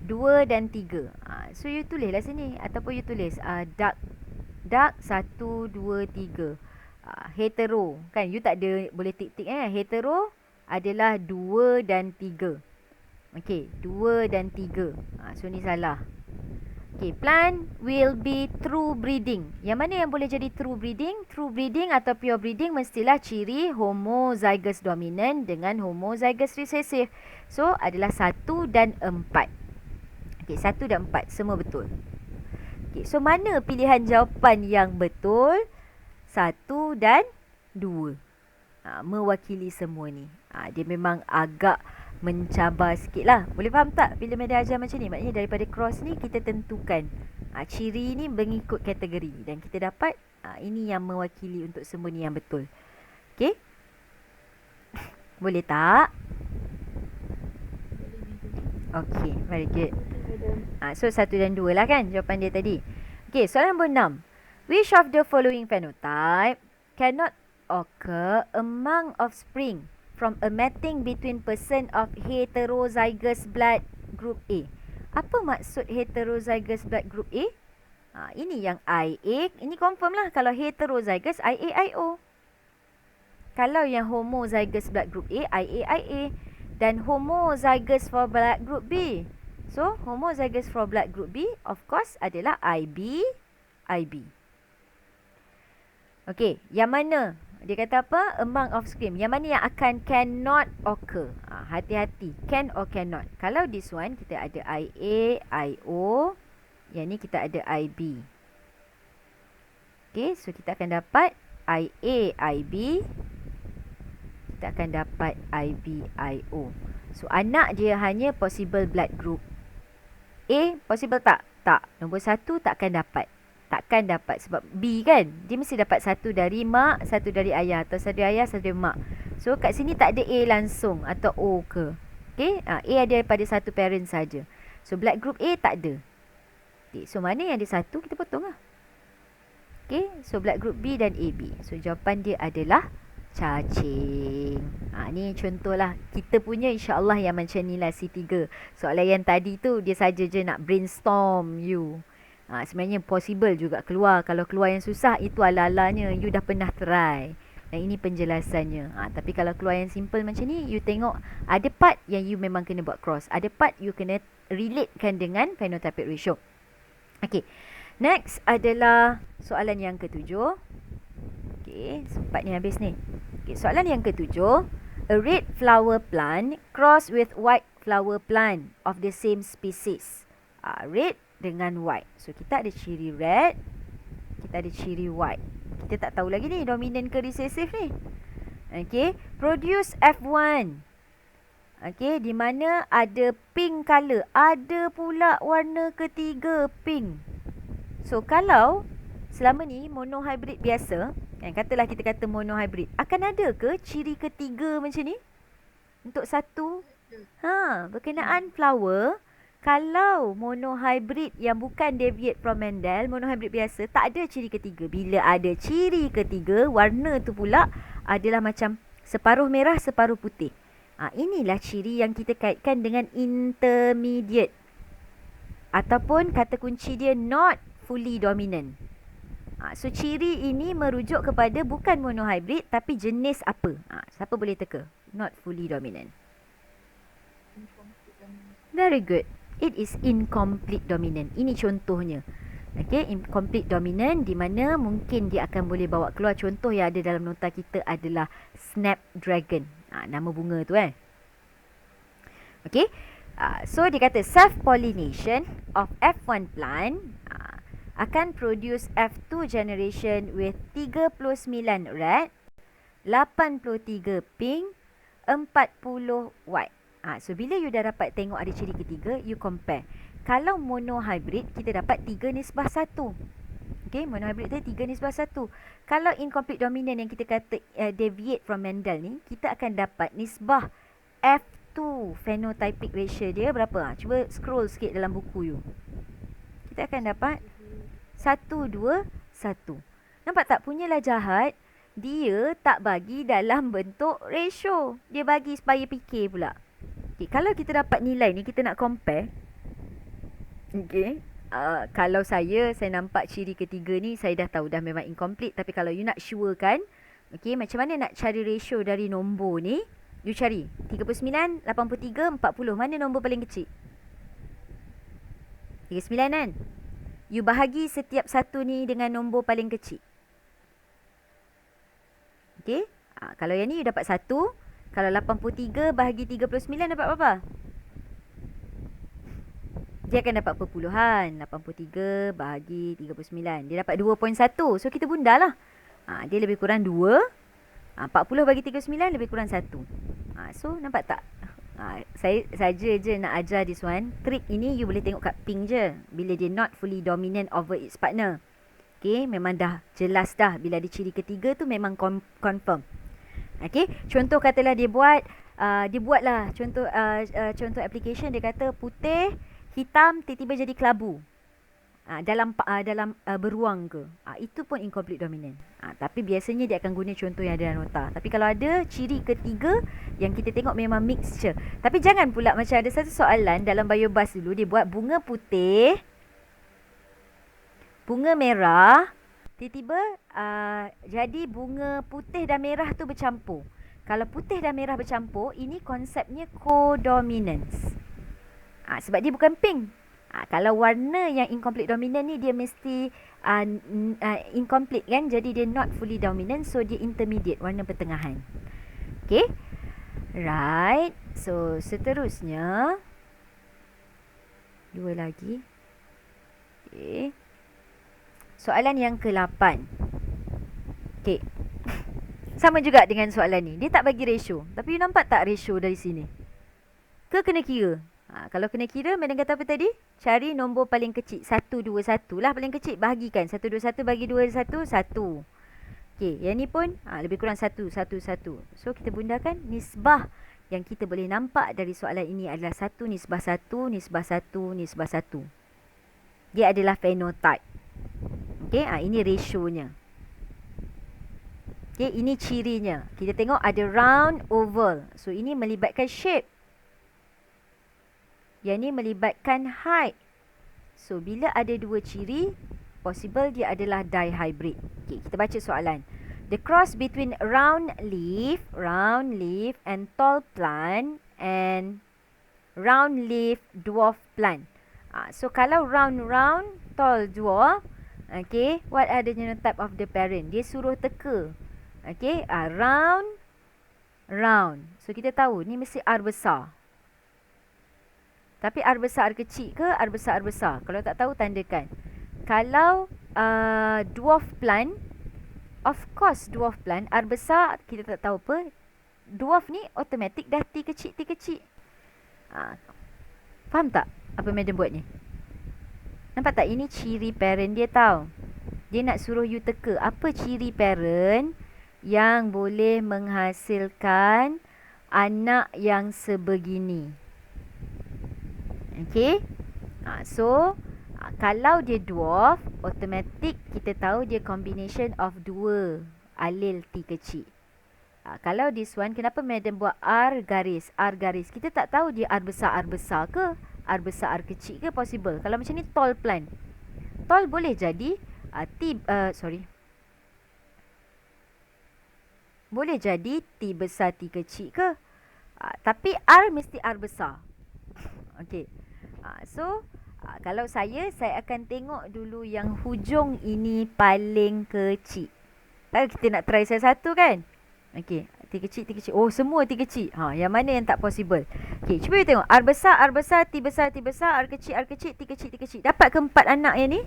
2 dan 3. So you tulislah sini ataupun you tulis dark 1, 2, 3. Hetero kan, you tak ada boleh tik-tik hetero adalah 2 dan 3. Okey, 2 dan 3. So ni salah. Okey, plant will be true breeding. Yang mana yang boleh jadi true breeding? True breeding atau pure breeding mestilah ciri homozygous dominant dengan homozygous recessive. So adalah 1 dan 4. Okey, 1 dan 4 semua betul. Okey, so mana pilihan jawapan yang betul? 1 dan 2. Mewakili semua ni. Dia memang agak mencabar sikit lah. Boleh faham tak bila Madam ajar macam ni? Maknanya daripada cross ni kita tentukan ciri ni mengikut kategori. Dan kita dapat ini yang mewakili untuk semua ni yang betul. Okay? Boleh tak? Okay, very good. So 1 dan 2 lah kan jawapan dia tadi. Okay, soalan nombor 6. Which of the following phenotype cannot occur among offspring from a mating between person of heterozygous blood group A? Apa maksud heterozygous blood group A? Ini yang IA. Ini confirm lah kalau heterozygous IA-IO. Kalau yang homozygous blood group A, IA-IA. Dan homozygous for blood group B. So, homozygous for blood group B, of course, adalah IB. Okey, yang mana? Dia kata apa? Among offspring. Yang mana yang akan cannot occur? Hati-hati. Can or cannot. Kalau this one, kita ada IA, IO. Yang ni kita ada IB. Okey, so kita akan dapat IA, IB. Kita akan dapat IB, IO. So, anak dia hanya possible blood group. A, possible tak? Tak. Nombor 1 takkan dapat. Takkan dapat sebab B kan. Dia mesti dapat 1 dari mak, 1 dari ayah. Atau 1 dari ayah, 1 dari mak. So, kat sini tak ada A langsung atau O ke. Okay. A ada daripada 1 parent saja. So, blood group A tak ada. Okay. So, mana yang ada 1, kita potong lah. Okay. So, blood group B dan AB. So, jawapan dia adalah cacing. Ni contohlah. Kita punya insyaAllah yang macam ni lah C3. Soalan yang tadi tu dia saja je nak brainstorm you. Sebenarnya possible juga keluar. Kalau keluar yang susah itu ala-alanya you dah pernah try. Dan ini penjelasannya. Tapi kalau keluar yang simple macam ni, you tengok ada part yang you memang kena buat cross. Ada part you kena relatekan dengan phenotypic ratio. Okay. Next adalah soalan yang ketujuh. Okay, sempat ni habis ni. Okay, soalan yang ketujuh. A red flower plant cross with white flower plant of the same species. Red dengan white. So, kita ada ciri red. Kita ada ciri white. Kita tak tahu lagi ni dominant ke recessive ni. Okay. Produce F1. Okay. Di mana ada pink colour. Ada pula warna ketiga pink. So, kalau selama ni monohybrid biasa. Katalah kita kata monohybrid. Akan ada ke ciri ketiga macam ni? Untuk satu. Berkenaan flower. Kalau monohybrid yang bukan deviate from Mendel, monohybrid biasa, tak ada ciri ketiga. Bila ada ciri ketiga, warna tu pula adalah macam separuh merah, separuh putih. Inilah ciri yang kita kaitkan dengan intermediate. Ataupun kata kunci dia not fully dominant. So ciri ini merujuk kepada bukan monohybrid tapi jenis apa. Siapa boleh teka? Not fully dominant. Very good. It is incomplete dominant. Ini contohnya. Okay, incomplete dominant di mana mungkin dia akan boleh bawa keluar contoh yang ada dalam nota kita adalah snapdragon. Nama bunga tu Okay. So dia kata self-pollination of F1 plant akan produce F2 generation with 39 red, 83 pink, 40 white. So bila you dah dapat tengok ada ciri ketiga, you compare. Kalau monohybrid, kita dapat 3:1. Okay, monohybrid tu 3:1. Kalau incomplete dominant yang kita kata deviate from Mendel ni, kita akan dapat nisbah F2 phenotypic ratio dia berapa? Cuba scroll sikit dalam buku you. Kita akan dapat 1:1. Nampak tak? Punyalah jahat. Dia tak bagi dalam bentuk ratio. Dia bagi supaya fikir pula. Okay, kalau kita dapat nilai ni, kita nak compare. Okay. Kalau saya nampak ciri ketiga ni, saya dah tahu dah memang incomplete. Tapi kalau you nak sure kan, okay, macam mana nak cari ratio dari nombor ni? You cari 39, 83, 40. Mana nombor paling kecil? 39 kan? You bahagi setiap satu ni dengan nombor paling kecil. Okay. Kalau yang ni you dapat 1. Kalau 83 bahagi 39 dapat berapa? Dia akan dapat perpuluhan. 83 bahagi 39. Dia dapat 2.1. So kita bunda lah. Dia lebih kurang 2. 40 bagi 39 lebih kurang 1. So nampak tak? Saya saja je nak ajar this one. Trik ini you boleh tengok kat pink je. Bila dia not fully dominant over its partner. Okay, memang dah jelas dah. Bila ada ciri ketiga tu memang confirm. Okay, contoh katalah dia buatlah contoh application dia kata putih, hitam tiba-tiba jadi kelabu. Dalam beruang ke. Itu pun incomplete dominant. Tapi biasanya dia akan guna contoh yang ada dalam nota. Tapi kalau ada ciri ketiga yang kita tengok memang mixture. Tapi jangan pula macam ada satu soalan dalam biobus dulu. Dia buat bunga putih, bunga merah, tiba-tiba jadi bunga putih dan merah tu bercampur. Kalau putih dan merah bercampur, ini konsepnya codominance. Sebab dia bukan pink. Kalau warna yang incomplete dominant ni dia mesti incomplete kan. Jadi dia not fully dominant. So dia intermediate, warna pertengahan. Okay. Right. So seterusnya 2 lagi. Okay. Soalan yang ke-8. Okay. Sama juga dengan soalan ni. Dia tak bagi ratio. Tapi you nampak tak ratio dari sini? Ke kena kira? Kalau kena kira, Madam kata apa tadi? Cari nombor paling kecil. 121 lah paling kecil. Bahagikan. 121 bagi 21, 1. Okay, yang ni pun lebih kurang 1, 1, 1. So, kita bundakan nisbah yang kita boleh nampak dari soalan ini adalah 1:1, nisbah 1, nisbah 1. Dia adalah phenotype. Okay, ini rationya. Okay, ini cirinya. Kita tengok ada round, oval. So, ini melibatkan shape. Yang ni melibatkan height. So, bila ada dua ciri, possible dia adalah dihybrid. Okay, kita baca soalan. The cross between round leaf and tall plant and round leaf dwarf plant. So, kalau round, tall, dwarf, okay, what are the genotype of the parent? Dia suruh teka. Okay, round. So, kita tahu ni mesti R besar. Tapi R besar, R kecil ke? R besar, R besar. Kalau tak tahu, tandakan. Kalau dwarf plant, of course dwarf plant, R besar, kita tak tahu apa. Dwarf ni automatic dah T kecil. Faham tak apa madam buat ni? Nampak tak? Ini ciri parent dia tau. Dia nak suruh you teka. Apa ciri parent yang boleh menghasilkan anak yang sebegini? Okay. So kalau dia dwarf, automatic kita tahu dia combination of dua alel T kecil. Kalau this one, kenapa madam buat R garis? R garis. Kita tak tahu dia R besar ke? R besar R kecil ke possible. Kalau macam ni tall plant. Tall boleh jadi boleh jadi T besar T kecil ke? Tapi R mesti R besar. Okey. So kalau saya akan tengok dulu yang hujung ini paling kecil. Tak kita nak try satu kan? Okey, T kecil. Oh, semua T kecil. Yang mana yang tak possible? Okey, cuba kita tengok. R besar, T besar, R kecil, T kecil. Dapat ke 4 anak yang ni?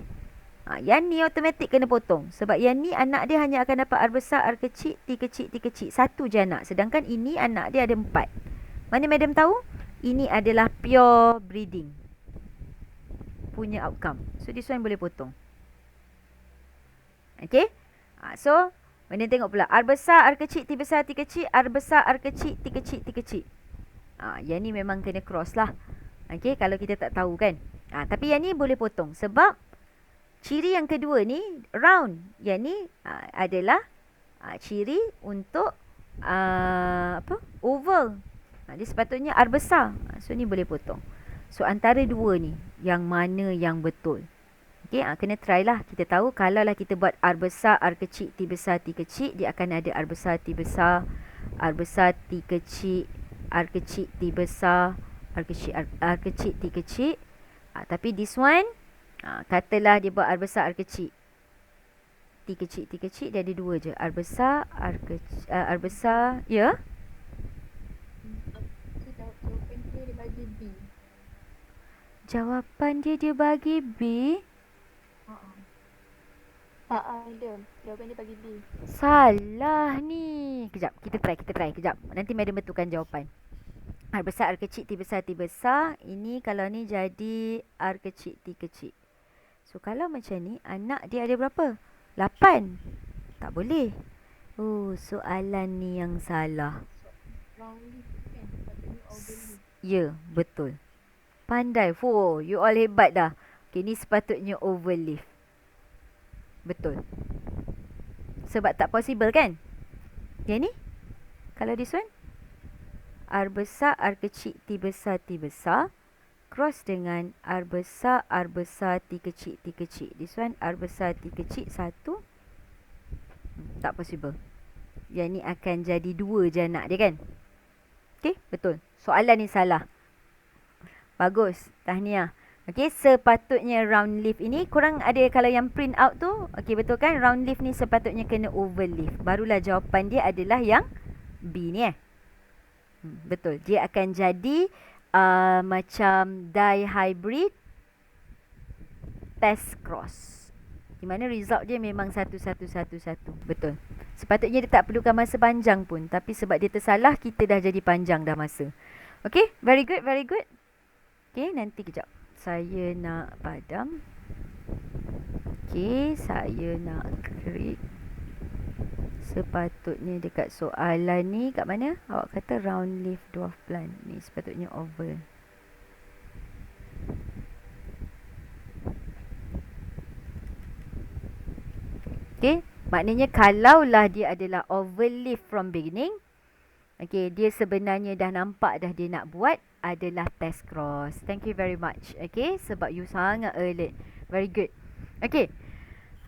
Yang ni automatik kena potong. Sebab yang ni anak dia hanya akan dapat R besar, R kecil, T kecil. Satu je anak. Sedangkan ini anak dia ada 4. Mana madam tahu? Ini adalah pure breeding punya outcome. So this one boleh potong. Okay. So madam tengok pula. R besar, R kecil, T besar, T kecil. R besar, R kecil, T kecil. Yang ni memang kena cross lah. Okay. Kalau kita tak tahu kan. Tapi yang ni boleh potong. Sebab ciri yang kedua ni round. Yang ni adalah ciri untuk oval. Dia sepatutnya R besar. So ni boleh potong. So antara dua ni, yang mana yang betul? Okay, kena try lah. Kita tahu kalau lah kita buat R besar, R kecil, T besar, T kecil, dia akan ada R besar, T besar, R besar, T kecil, R kecil, T besar, R kecil, T kecil. Tapi this one, katalah dia buat R besar, R kecil, T kecil, dia ada dua je. R besar, R besar, ya? Jawapan dia bagi B. Tak ada. Jawapan dia bagi B. Salah ni. Kejap, kita try. Kejap. Nanti madam betulkan jawapan. R besar, R kecil, T besar, T besar. Ini kalau ni jadi R kecil, T kecil. So kalau macam ni, anak dia ada berapa? 8. Tak boleh. Oh, soalan ni yang salah. Ya, betul. Pandai. You all hebat dah. Okay, ni sepatutnya oval leaf. Betul. Sebab tak possible kan? Yang ni? Kalau this one? R besar, R kecil, T besar, T besar. Cross dengan R besar, T kecil. This one R besar, T kecil, 1. Tak possible. Yang ni akan jadi 2 je anak dia kan? Okay, betul. Soalan ni salah. Bagus. Tahniah. Okay, sepatutnya round leaf ini, korang ada kalau yang print out tu, okay betul kan? Round leaf ni sepatutnya kena oval leaf. Barulah jawapan dia adalah yang B ni betul. Dia akan jadi macam dihybrid test cross. Di mana result dia memang 1. Betul. Sepatutnya dia tak perlukan masa panjang pun. Tapi sebab dia tersalah, kita dah jadi panjang dah masa. Okay, very good. Okay, nanti kejap. Saya nak padam. Okay, saya nak create. Sepatutnya dekat soalan ni, kat mana? Awak kata round leaf dwarf plant. Ni sepatutnya oval. Okay, maknanya kalaulah dia adalah oval leaf from beginning, okay, dia sebenarnya dah nampak dah dia nak buat adalah test cross. Thank you very much. Okay, sebab you sangat alert. Very good. Okay.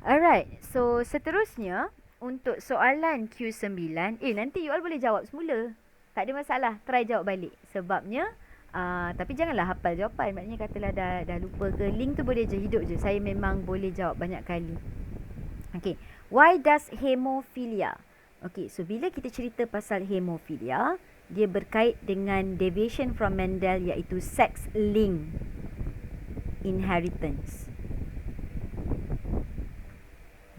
Alright. So, seterusnya, untuk soalan Q9, nanti you all boleh jawab semula. Tak ada masalah. Try jawab balik. Sebabnya, tapi janganlah hafal jawapan. Maknanya katalah dah lupa ke, link tu boleh je, hidup je. Saya memang boleh jawab banyak kali. Okay. Why does hemophilia? Okay, so bila kita cerita pasal hemophilia, dia berkait dengan deviation from Mendel, iaitu sex-linked inheritance.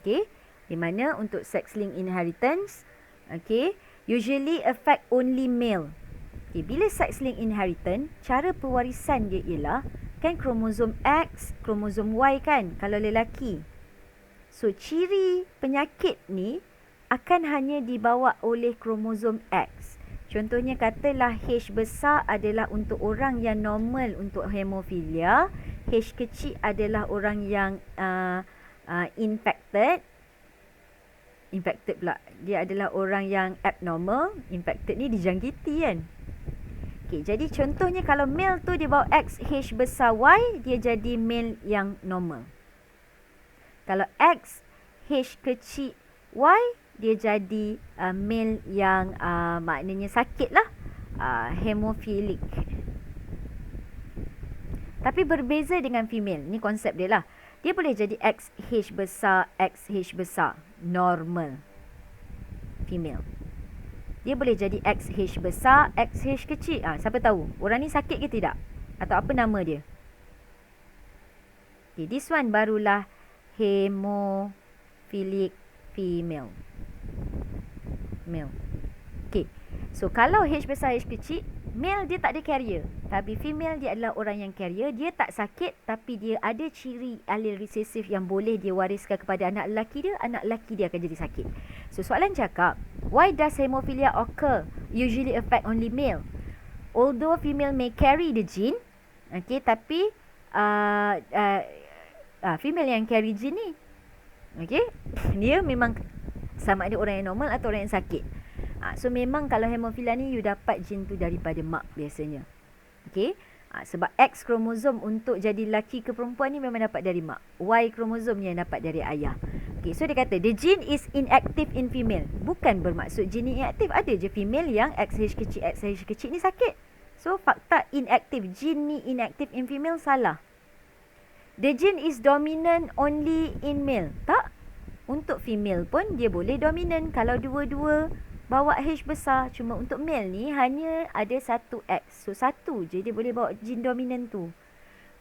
Okay, di mana untuk sex-linked inheritance, okay, usually affect only male. Okay, bila sex-linked inheritance, cara pewarisan dia ialah, kan kromosom X, kromosom Y kan, kalau lelaki. So, ciri penyakit ni akan hanya dibawa oleh kromosom X. Contohnya katalah H besar adalah untuk orang yang normal untuk hemofilia, H kecil adalah orang yang infected pula. Dia adalah orang yang abnormal. Infected ni dijangkiti kan. Okey, jadi contohnya kalau male tu dia bawa X, H besar Y, dia jadi male yang normal. Kalau X, H kecil Y, dia jadi male yang maknanya sakit lah. Hemophilic. Tapi berbeza dengan female. Ni konsep dia lah. Dia boleh jadi XH besar, XH besar. Normal. Female. Dia boleh jadi XH besar, XH kecil. Siapa tahu? Orang ni sakit ke tidak? Atau apa nama dia? Okay, this one barulah hemophilic female. Male. Okay. So, kalau H besar, H kecil, male dia tak ada carrier. Tapi female dia adalah orang yang carrier. Dia tak sakit tapi dia ada ciri allele resesif yang boleh dia wariskan kepada anak lelaki dia. Anak lelaki dia akan jadi sakit. So, soalan cakap, why does hemophilia occur usually affect only male? Although female may carry the gene, okay, tapi female yang carry gene ni, okay, dia memang sama ada orang yang normal atau orang yang sakit. So memang kalau hemofilia ni you dapat gene tu daripada mak biasanya. Okay. Sebab X kromosom untuk jadi lelaki ke perempuan ni memang dapat dari mak. Y kromosom yang dapat dari ayah. Okay, so dia kata the gene is inactive in female. Bukan bermaksud gene ni inaktif. Ada je female yang XH kecil ni sakit. So fakta inactive, gene ni inactive in female salah. The gene is dominant only in male. Tak. Untuk female pun dia boleh dominant kalau dua-dua bawa H besar. Cuma untuk male ni hanya ada satu X. So satu je dia boleh bawa gene dominant tu.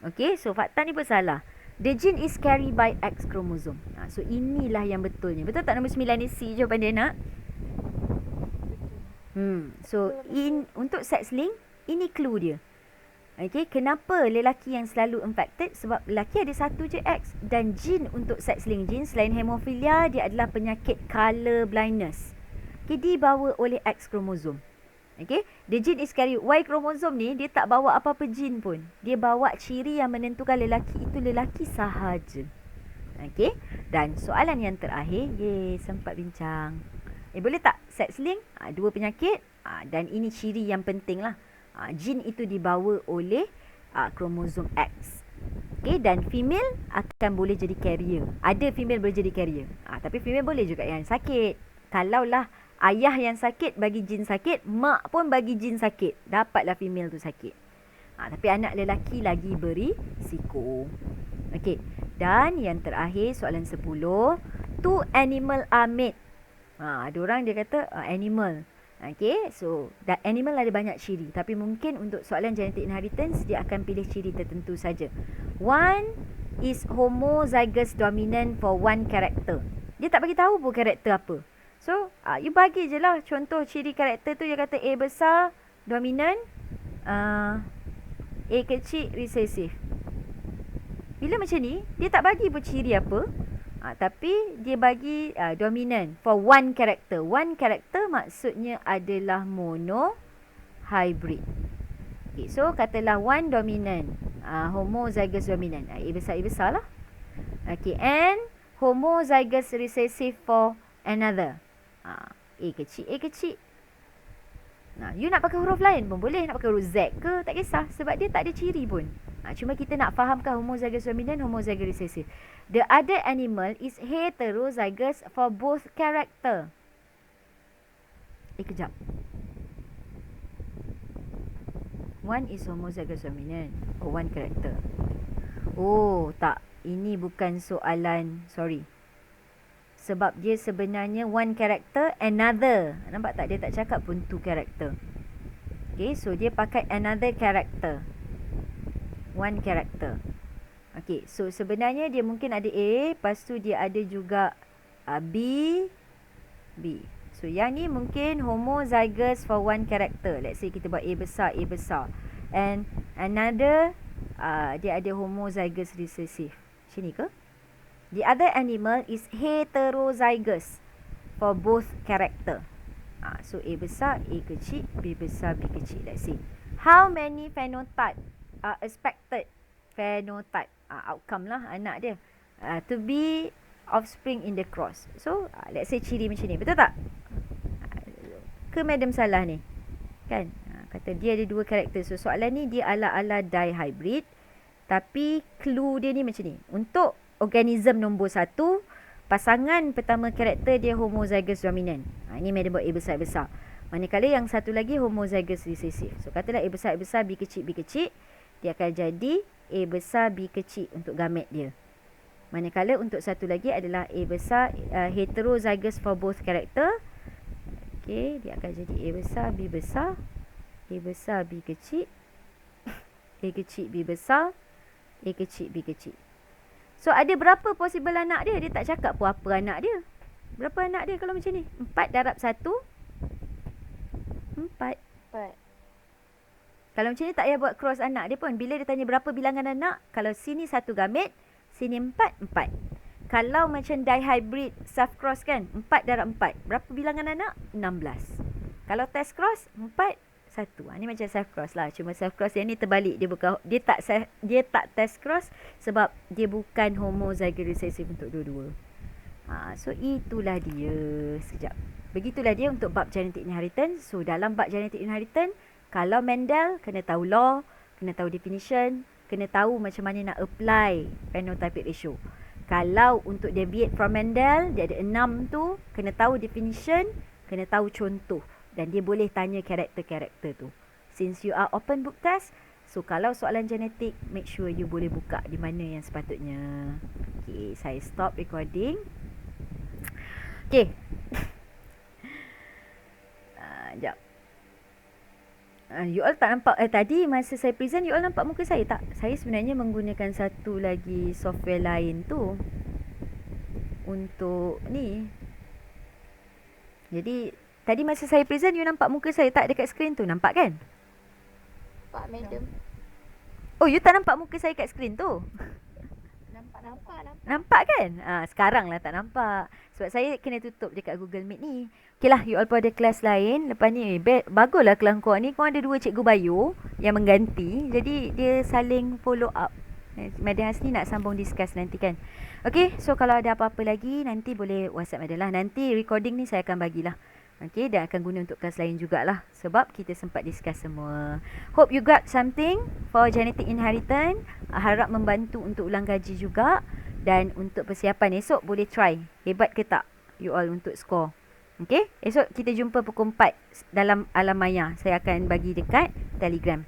Okay, so fakta ni pun salah. The gene is carried by X chromosome. So inilah yang betulnya. Betul tak nombor 9 ni C jawapan dia nak? So untuk sex link, ini clue dia. Okay, kenapa lelaki yang selalu infected? Sebab lelaki ada satu je X. Dan gene untuk sex link gene selain hemofilia, dia adalah penyakit color blindness. Okay, dibawa oleh X kromosom. Okay, the gene is carried. Y kromosom ni, dia tak bawa apa-apa gene pun. Dia bawa ciri yang menentukan lelaki itu lelaki sahaja. Okay, dan soalan yang terakhir, sempat bincang. Boleh tak? Sex link, dua penyakit, dan ini ciri yang penting lah. Gene itu dibawa oleh kromosom X. Okay, dan female akan boleh jadi carrier. Ada female boleh jadi carrier. Tapi female boleh juga yang sakit. Kalaulah ayah yang sakit bagi jin sakit, mak pun bagi jin sakit, dapatlah female tu sakit. Tapi anak lelaki lagi berisiko. Okey. Dan yang terakhir soalan 10, two animal are made. Ada orang dia kata animal. Okey, so that animal ada banyak ciri, tapi mungkin untuk soalan genetic inheritance dia akan pilih ciri tertentu saja. One is homozygous dominant for one character. Dia tak bagi tahu pun karakter apa. So, you bagi je lah contoh ciri karakter tu. Dia kata A besar, dominant, A kecil, recessive. Bila macam ni, dia tak bagi pun ciri apa. Tapi dia bagi dominant for one character. One character maksudnya adalah mono hybrid. Okay, so katalah one dominant, homozygous dominant. A besar lah. Okay, and homozygous recessive for another. A kecil. You nak pakai huruf lain pun boleh. Nak pakai huruf Z ke, tak kisah. Sebab dia tak ada ciri pun. Cuma kita nak fahamkan homozygous dominant, homozygous recessive. The other animal is heterozygous for both character. Kejap. One is homozygous dominant for one character. Oh, tak. Ini bukan soalan, sorry. Sebab dia sebenarnya one character, another. Nampak tak? Dia tak cakap pun two character. Okay, so dia pakai another character. One character. Okay, so sebenarnya dia mungkin ada A, lepas tu dia ada juga B. So yang ni mungkin homozygous for one character. Let's say kita buat A besar. And another, dia ada homozygous recessive. Macam ni ke? The other animal is heterozygous for both character. So A besar, A kecil, B besar, B kecil. Let's see. How many phenotype are expected? Phenotype. Outcome lah anak dia. To be offspring in the cross. So, let's say ciri macam ni. Betul tak? Ke madam salah ni? Kan? Kata dia ada dua karakter. So, soalan ni dia ala-ala dihybrid. Tapi clue dia ni macam ni. Untuk organism nombor 1, pasangan pertama karakter dia homozygous dominant. Ini madam buat A besar-besar. Manakala yang satu lagi homozygous recessive. So katalah A besar-besar, B kecil, B kecil. Dia akan jadi A besar, B kecil untuk gamet dia. Manakala untuk satu lagi adalah A besar heterozygous for both karakter. Okay, dia akan jadi A besar, B besar. A besar, B kecil. A kecil, B besar. A kecil, B kecil. So ada berapa possible anak dia? Dia tak cakap pun apa anak dia. Berapa anak dia kalau macam ni? 4 darab 1. 4. 4. Kalau macam ni tak payah buat cross anak dia pun. Bila dia tanya berapa bilangan anak, kalau sini 1 gamet, sini 4, 4. Kalau macam dihybrid self cross kan, 4 darab 4. Berapa bilangan anak? 16. Kalau test cross, 4, 1. Ni macam self cross lah. Cuma self cross yang ni terbalik. Dia tak test cross sebab dia bukan homozygous recessive untuk dua-dua. So itulah dia. Sekejap. Begitulah dia untuk bab genetic inheritance. So dalam bab genetic inheritance, kalau Mendel kena tahu law, kena tahu definition, kena tahu macam mana nak apply phenotypic ratio. Kalau untuk deviate from Mendel, dia ada 6 tu, kena tahu definition, kena tahu contoh. Dan dia boleh tanya karakter-karakter tu. Since you are open book test, so kalau soalan genetik, make sure you boleh buka di mana yang sepatutnya. Okay, saya stop recording. Okay. Sekejap. You all tak nampak, tadi masa saya present, you all nampak muka saya tak? Saya sebenarnya menggunakan satu lagi software lain tu. Untuk ni. Jadi, tadi masa saya present, you nampak muka saya tak dekat skrin tu? Nampak kan? Pak madam. Oh, you tak nampak muka saya kat skrin tu? Nampak kan? Sekarang lah tak nampak. Sebab saya kena tutup dekat Google Meet ni. Okay lah, you all pun ada kelas lain. Lepas ni, baguslah kelas korang ni. Korang ada 2 cikgu bio yang mengganti. Jadi, dia saling follow up. Madam Hasni nak sambung discuss nanti kan. Okay, so kalau ada apa-apa lagi, nanti boleh WhatsApp Madam lah. Nanti recording ni saya akan bagilah. Okay, dan akan guna untuk kelas lain jugalah. Sebab kita sempat discuss semua. Hope you got something for genetic inheritance. Harap membantu untuk ulang kaji juga. Dan untuk persiapan esok boleh try. Hebat ke tak you all untuk score. Okay, esok kita jumpa pukul 4 dalam Alam Maya. Saya akan bagi dekat Telegram.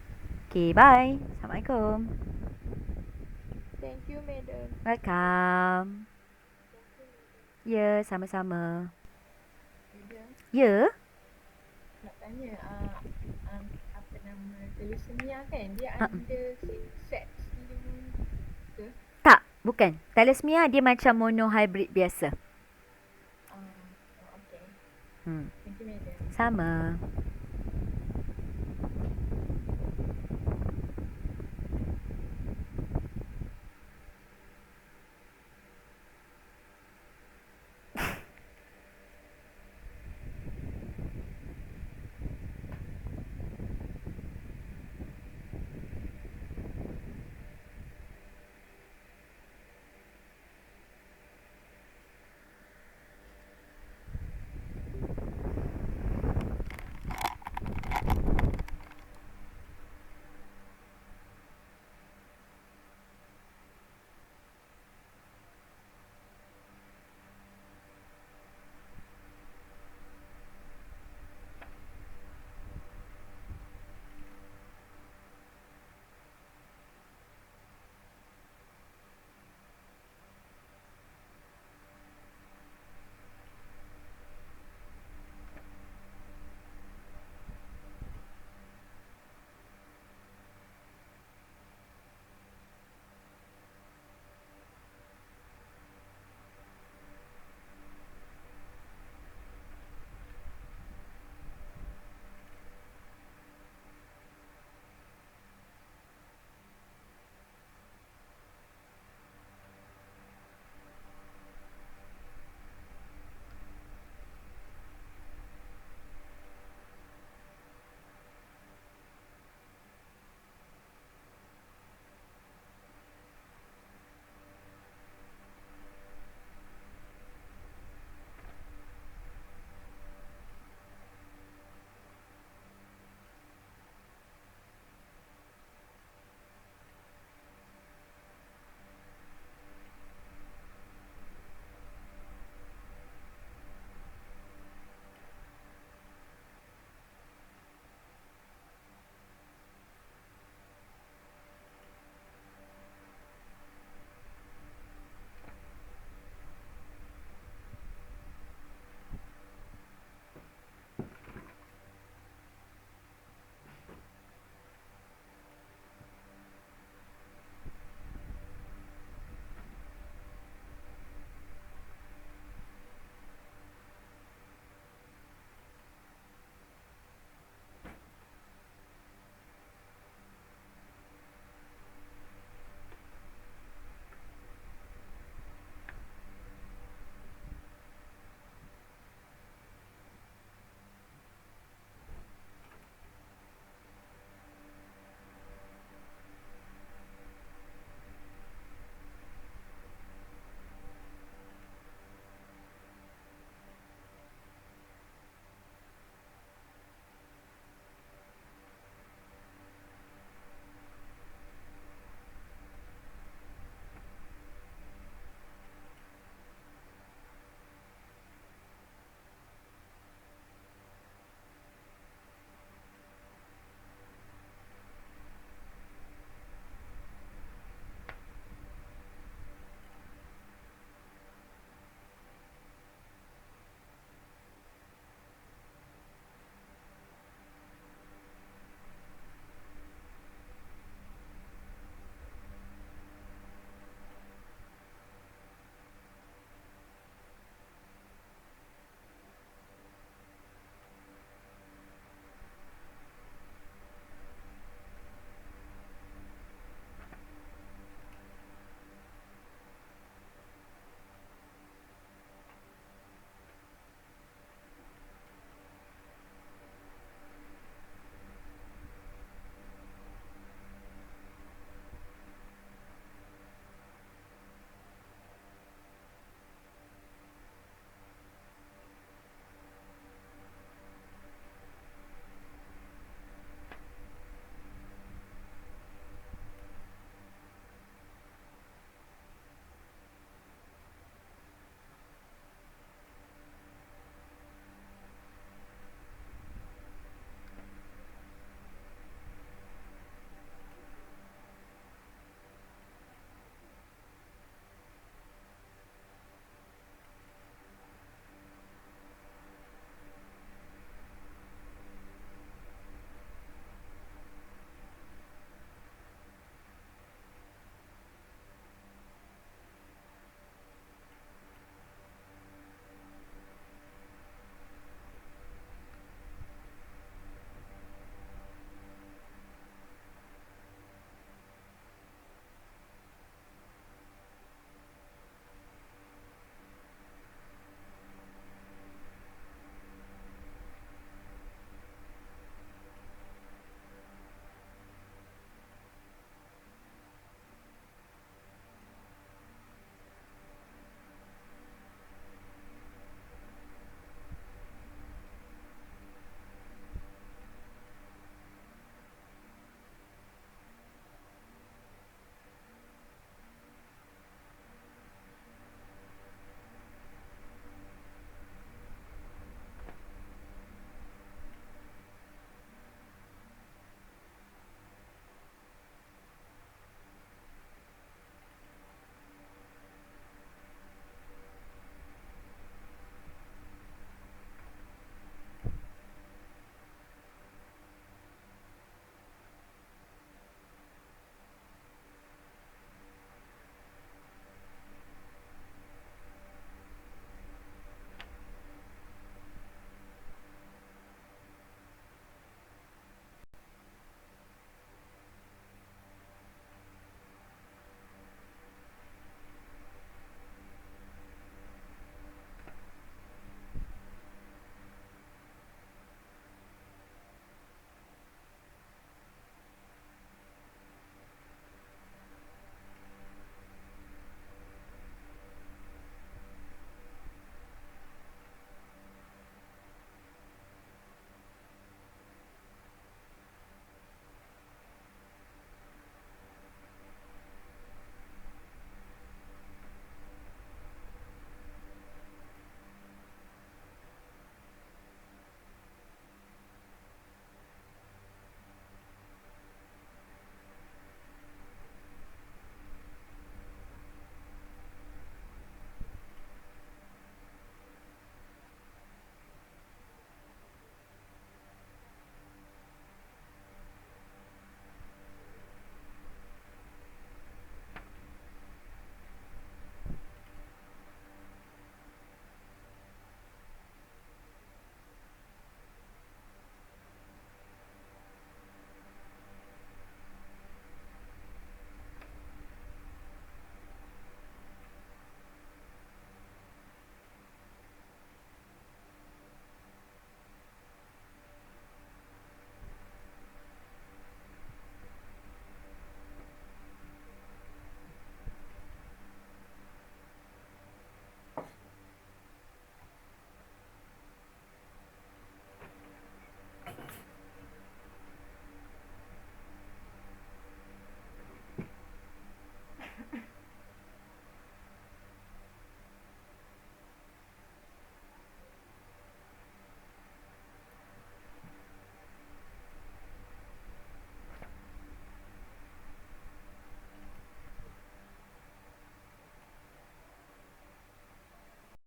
Okay, bye. Assalamualaikum. Thank you, madam. Welcome. Ya, sama-sama. Madam, Ya? nak tanya, apa nama thalassemia kan? Dia ada sex linked ke? Tak, bukan. Thalassemia dia macam monohybrid biasa. Okay. Hmm. Thank you, madam. Sama.